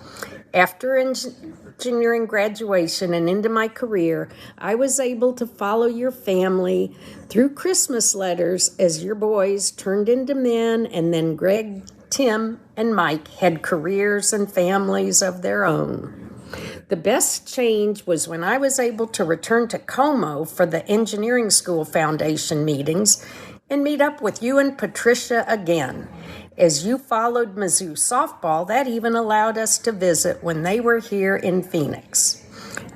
After engineering graduation and into my career, I was able to follow your family through Christmas letters as your boys turned into men, and then Greg, Tim, and Mike had careers and families of their own. The best change was when I was able to return to Como for the Engineering School Foundation meetings and meet up with you and Patricia again. As you followed Mizzou softball, that even allowed us to visit when they were here in Phoenix.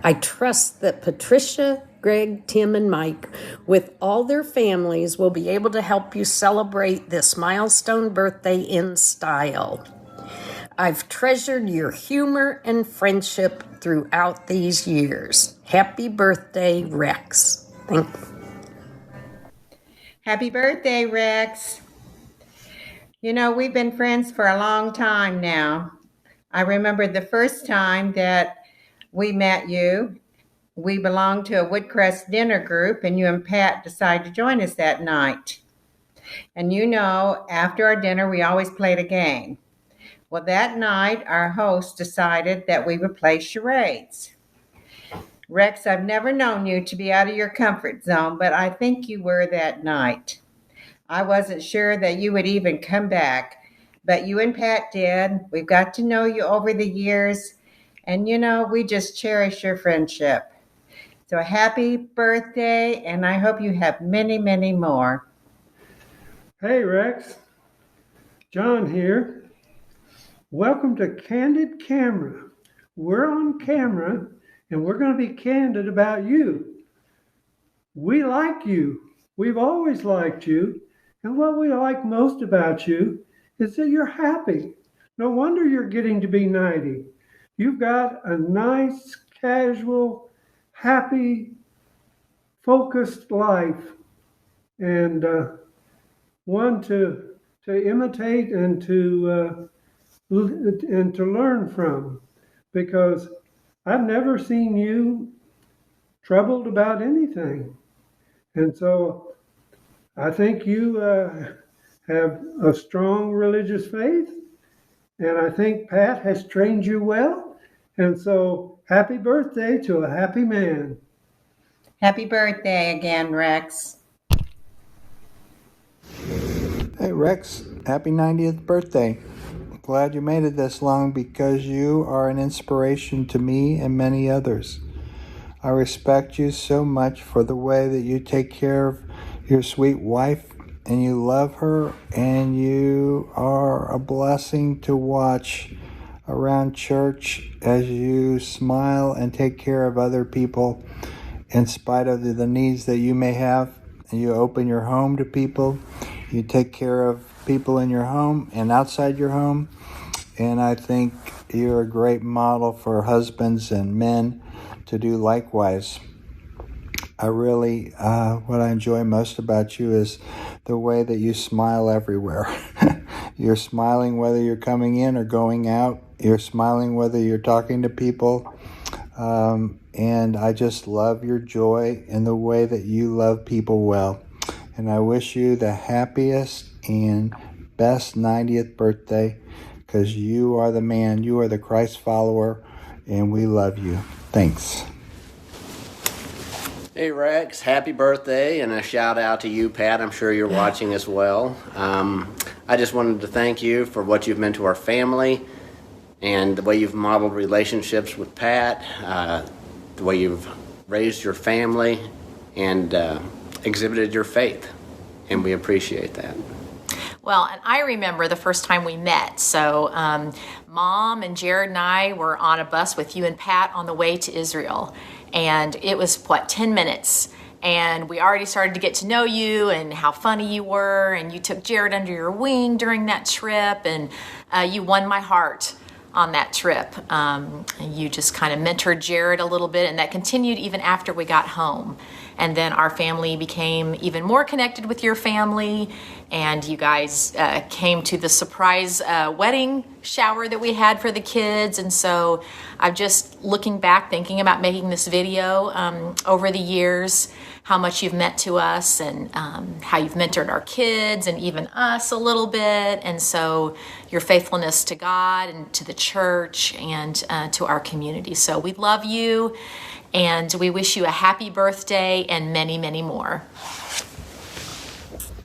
I trust that Patricia, Greg, Tim, and Mike, with all their families, will be able to help you celebrate this milestone birthday in style. I've treasured your humor and friendship throughout these years. Happy birthday, Rex. Thank you. Happy birthday, Rex. You know, we've been friends for a long time now. I remember the first time that we met you. We belonged to a Woodcrest dinner group, and you and Pat decided to join us that night. And you know, after our dinner, we always played a game. Well, that night, our host decided that we would play charades. Rex, I've never known you to be out of your comfort zone, but I think you were that night. I wasn't sure that you would even come back, but you and Pat did. We've got to know you over the years, and you know, we just cherish your friendship. So happy birthday, and I hope you have many, many more. Hey, Rex. John here. Welcome to Candid Camera. We're on camera, and we're going to be candid about you. We like you. We've always liked you. And what we like most about you is that you're happy. No wonder you're getting to be 90. You've got a nice, casual, happy, focused life, and one to imitate and to learn from, because I've never seen you troubled about anything. And so I think you have a strong religious faith, and I think Pat has trained you well. And so happy birthday to a happy man. Happy birthday again, Rex. Hey, Rex, happy 90th birthday. Glad you made it this long, because you are an inspiration to me and many others. I respect you so much for the way that you take care of your sweet wife, and you love her, and you are a blessing to watch around church as you smile and take care of other people in spite of the needs that you may have. And you open your home to people. You take care of people in your home and outside your home. And I think you're a great model for husbands and men to do likewise. I really, what I enjoy most about you is the way that you smile everywhere. You're smiling whether you're coming in or going out. You're smiling whether you're talking to people. And I just love your joy and the way that you love people well. And I wish you the happiest and best 90th birthday, because you are the man, you are the Christ follower, and we love you. Thanks. Hey Rex, happy birthday, and a shout out to you, Pat. I'm sure you're watching as well. I just wanted to thank you for what you've meant to our family and the way you've modeled relationships with Pat, the way you've raised your family and exhibited your faith, and we appreciate that. Well, and I remember the first time we met. So Mom and Jared and I were on a bus with you and Pat on the way to Israel. And it was, 10 minutes. And we already started to get to know you and how funny you were. And you took Jared under your wing during that trip. And you won my heart on that trip. And you just kind of mentored Jared a little bit. And that continued even after we got home. And then our family became even more connected with your family. And you guys came to the surprise wedding shower that we had for the kids. And so I'm just looking back, thinking about making this video over the years, how much you've meant to us and how you've mentored our kids and even us a little bit. And so your faithfulness to God and to the church and to our community. So we love you. And we wish you a happy birthday and many, many more.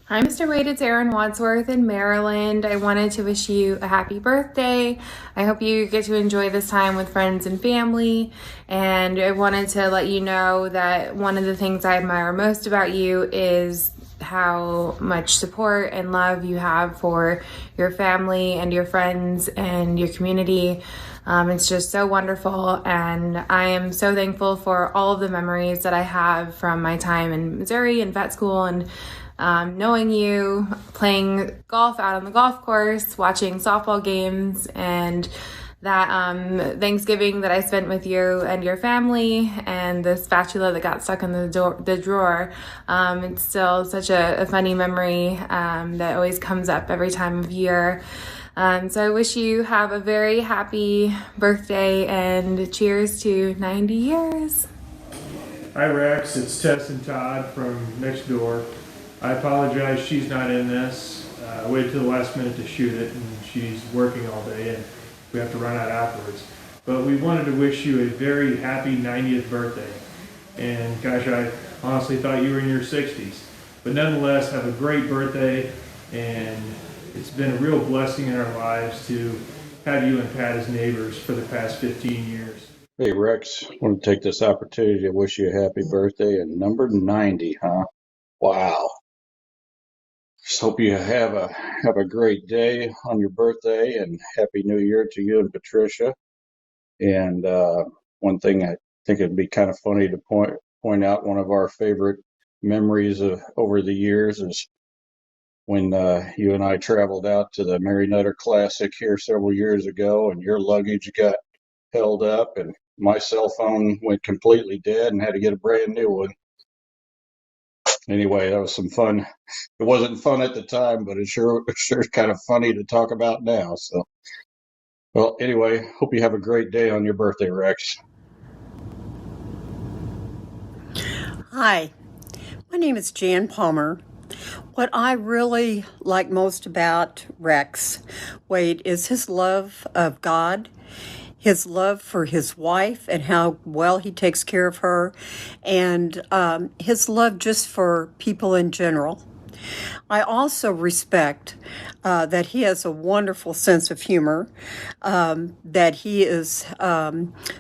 Hi, Mr. Waid. It's Erin Wadsworth in Maryland. I wanted to wish you a happy birthday. I hope you get to enjoy this time with friends and family. And I wanted to let you know that one of the things I admire most about you is how much support and love you have for your family and your friends and your community. It's just so wonderful, and I am so thankful for all of the memories that I have from my time in Missouri and vet school and knowing you, playing golf out on the golf course, watching softball games, and that Thanksgiving that I spent with you and your family, and the spatula that got stuck in the drawer. It's still such a funny memory that always comes up every time of year. So I wish you have a very happy birthday and cheers to 90 years. Hi Rex, it's Tess and Todd from next door. I apologize she's not in this. I waited till the last minute to shoot it and she's working all day and we have to run out afterwards. But we wanted to wish you a very happy 90th birthday. And gosh, I honestly thought you were in your 60s. But nonetheless, have a great birthday, and it's been a real blessing in our lives to have you and Pat as neighbors for the past 15 years. Hey Rex, I want to take this opportunity to wish you a happy birthday and number 90, huh? Wow. Just hope you have a great day on your birthday, and happy new year to you and Patricia. And one thing I think it'd be kind of funny to point out, one of our favorite memories of over the years is when you and I traveled out to the Mary Nutter Classic here several years ago, and your luggage got held up and my cell phone went completely dead and had to get a brand new one. Anyway, that was some fun. It wasn't fun at the time, but it's sure kind of funny to talk about now. So, well, anyway, hope you have a great day on your birthday, Rex. Hi, my name is Jan Palmer. What I really like most about Rex Waid is his love of God, his love for his wife and how well he takes care of her, and his love just for people in general. I also respect that he has a wonderful sense of humor, that he is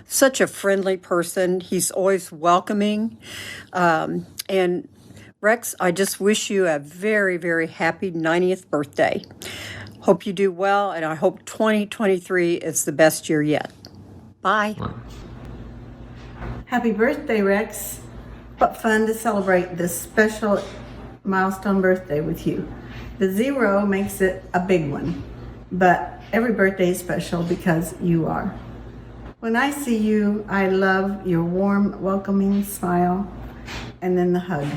such a friendly person. He's always welcoming. And Rex, I just wish you a very, very happy 90th birthday. Hope you do well, and I hope 2023 is the best year yet. Bye. Happy birthday, Rex. What fun to celebrate this special milestone birthday with you. The 0 makes it a big one, but every birthday is special because you are. When I see you, I love your warm, welcoming smile, and then the hug.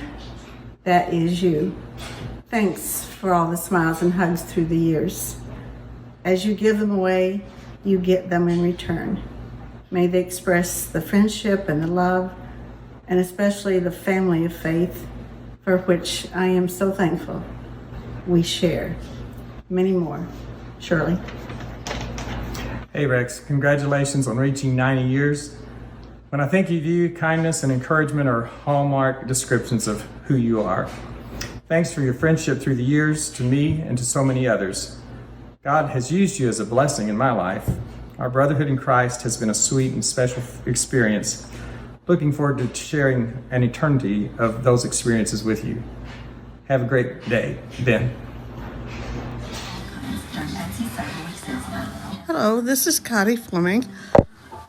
That is you. Thanks for all the smiles and hugs through the years. As you give them away, you get them in return. May they express the friendship and the love, and especially the family of faith, for which I am so thankful we share. Many more. Shirley. Hey Rex, congratulations on reaching 90 years. When I think of you, kindness and encouragement are hallmark descriptions of who you are. Thanks for your friendship through the years to me and to so many others. God has used you as a blessing in my life. Our brotherhood in Christ has been a sweet and special experience. Looking forward to sharing an eternity of those experiences with you. Have a great day, Ben. Hello, this is Connie Fleming.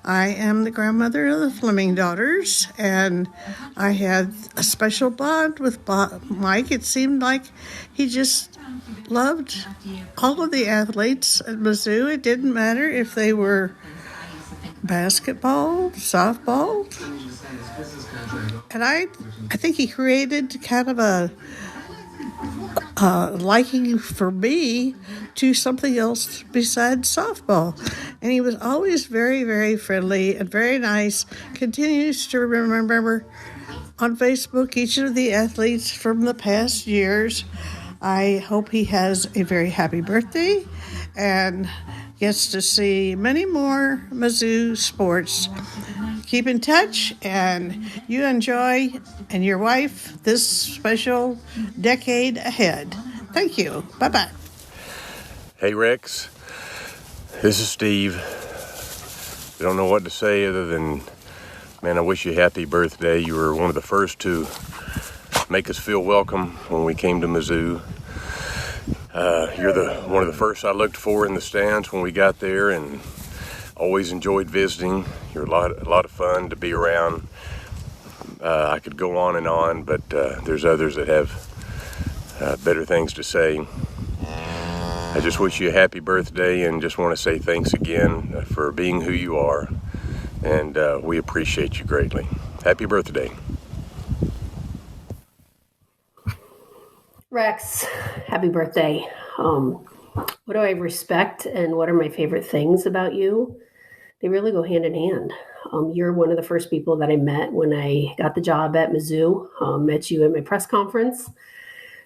I am the grandmother of the Fleming daughters, and I had a special bond with Mike. It seemed like he just loved all of the athletes at Mizzou. It didn't matter if they were basketball, softball. And I think he created kind of a liking for me to something else besides softball. And he was always very, very friendly and very nice. Continues to remember on Facebook each of the athletes from the past years. I hope he has a very happy birthday and gets to see many more Mizzou sports. Keep in touch, and you enjoy, and your wife, this special decade ahead. Thank you. Bye-bye. Hey, Rex. This is Steve. I don't know what to say other than, man, I wish you a happy birthday. You were one of the first to make us feel welcome when we came to Mizzou. You're one of the first I looked for in the stands when we got there, and always enjoyed visiting. You're a lot of fun to be around. I could go on, but there's others that have better things to say. I just wish you a happy birthday and just want to say thanks again for being who you are, and we appreciate you greatly. Happy birthday. Rex, happy birthday. What do I respect and what are my favorite things about you? They really go hand in hand. You're one of the first people that I met when I got the job at Mizzou. Met you at my press conference,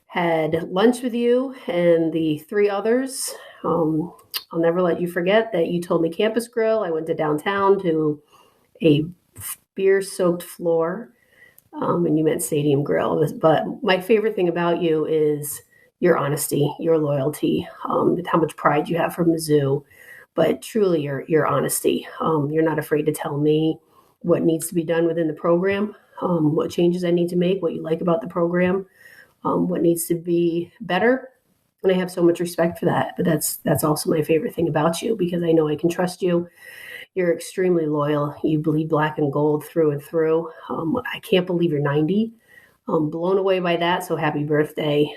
had lunch with you and the three others. I'll never let you forget that you told me Campus Grill. I went to downtown to a beer-soaked floor, and you meant Stadium Grill. But my favorite thing about you is your honesty, your loyalty, how much pride you have for Mizzou. But truly your honesty. You're not afraid to tell me what needs to be done within the program, what changes I need to make, what you like about the program, what needs to be better. And I have so much respect for that. But that's also my favorite thing about you, because I know I can trust you. You're extremely loyal. You bleed black and gold through and through. I can't believe you're 90. I'm blown away by that. So happy birthday.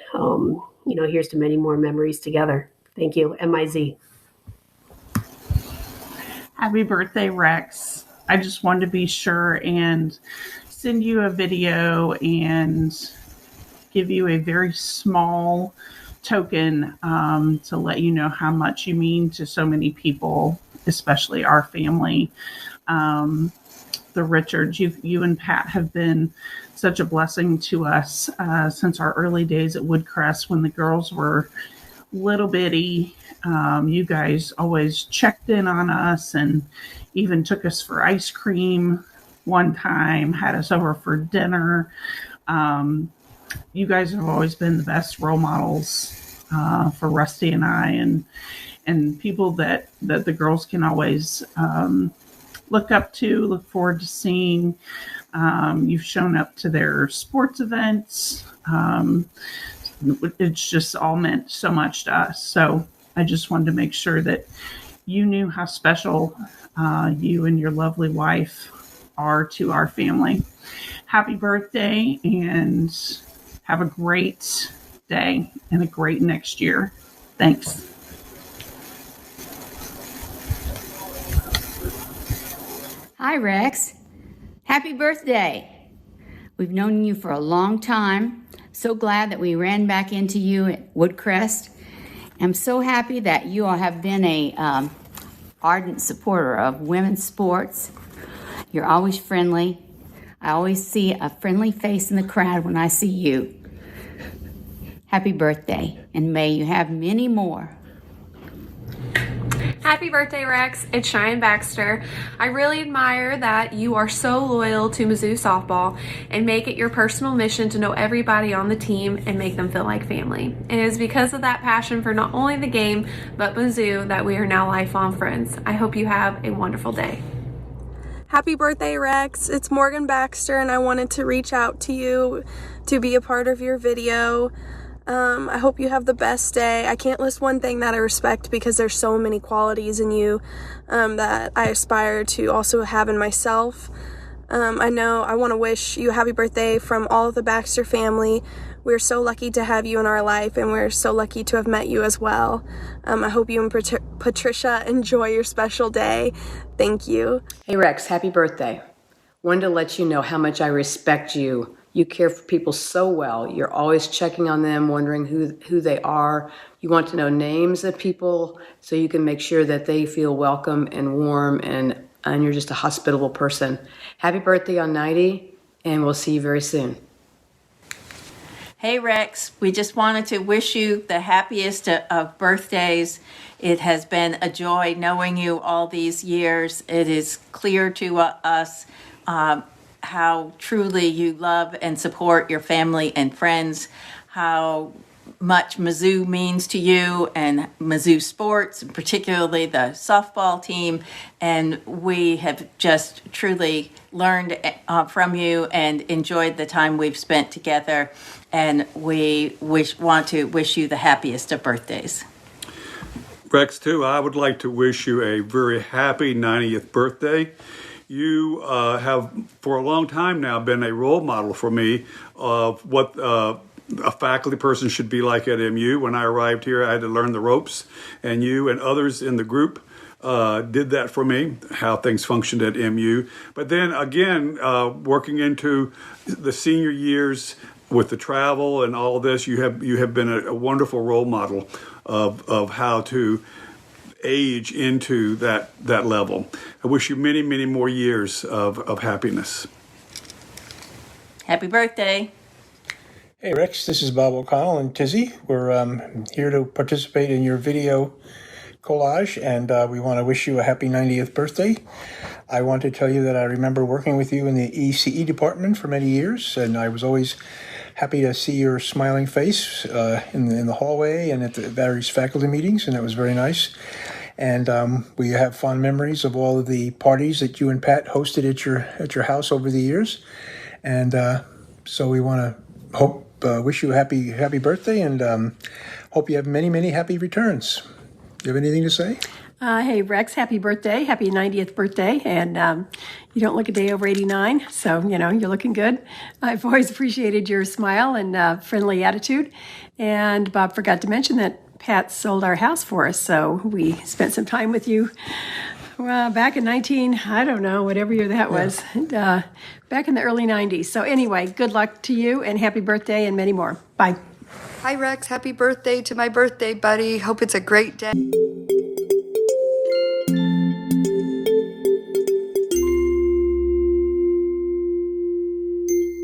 Here's to many more memories together. Thank you. MIZ. Happy birthday, Rex. I just wanted to be sure and send you a video and give you a very small token to let you know how much you mean to so many people, especially our family. The Richards, you and Pat have been such a blessing to us since our early days at Woodcrest when the girls were little bitty. You guys always checked in on us and even took us for ice cream one time, had us over for dinner. You guys have always been the best role models for Rusty and I, and people that the girls can always look up to, look forward to seeing. You've shown up to their sports events. It's just all meant so much to us. So I just wanted to make sure that you knew how special you and your lovely wife are to our family. Happy birthday, and have a great day and a great next year. Thanks. Hi, Rex. Happy birthday. We've known you for a long time. So glad that we ran back into you at Woodcrest. I'm so happy that you all have been a ardent supporter of women's sports. You're always friendly. I always see a friendly face in the crowd when I see you. Happy birthday, and may you have many more. Happy birthday, Rex. It's Cheyenne Baxter. I really admire that you are so loyal to Mizzou softball and make it your personal mission to know everybody on the team and make them feel like family. And it is because of that passion for not only the game, but Mizzou that we are now lifelong friends. I hope you have a wonderful day. Happy birthday, Rex. It's Morgan Baxter, and I wanted to reach out to you to be a part of your video. I hope you have the best day. I can't list one thing that I respect because there's so many qualities in you that I aspire to also have in myself. I know I want to wish you a happy birthday from all of the Baxter family. We're so lucky to have you in our life, and we're so lucky to have met you as well. I hope you and Patricia enjoy your special day. Thank you. Hey Rex, happy birthday. Wanted to let you know how much I respect you. You care for people so well. You're always checking on them, wondering who they are. You want to know names of people so you can make sure that they feel welcome and warm, and you're just a hospitable person. Happy birthday on 90, and we'll see you very soon. Hey Rex, we just wanted to wish you the happiest of birthdays. It has been a joy knowing you all these years. It is clear to us how truly you love and support your family and friends, how much Mizzou means to you and Mizzou sports, and particularly the softball team. And we have just truly learned from you and enjoyed the time we've spent together. And we want to wish you the happiest of birthdays. Rex, too, I would like to wish you a very happy 90th birthday. You have, for a long time now, been a role model for me of what a faculty person should be like at MU. When I arrived here, I had to learn the ropes, and you and others in the group did that for me, how things functioned at MU. But then again, working into the senior years with the travel and all this, you have been a wonderful role model of how to age into that level. I wish you many, many more years of happiness. Happy birthday. Hey Rex, this is Bob O'Connell and Tizzy. We're here to participate in your video collage, and we want to wish you a happy 90th birthday. I want to tell you that I remember working with you in the ECE department for many years, and I was always happy to see your smiling face in the hallway and at the various faculty meetings, and that was very nice. And we have fond memories of all of the parties that you and Pat hosted at your house over the years. And so we want to wish you a happy birthday, and hope you have many, many happy returns. Do you have anything to say? Hey, Rex, happy birthday. Happy 90th birthday. And you don't look a day over 89, so, you're looking good. I've always appreciated your smile and friendly attitude. And Bob forgot to mention that Pat sold our house for us, so we spent some time with you back in whatever year that was, back in the early 90s. So anyway, good luck to you, and happy birthday, and many more. Bye. Hi, Rex. Happy birthday to my birthday buddy. Hope it's a great day.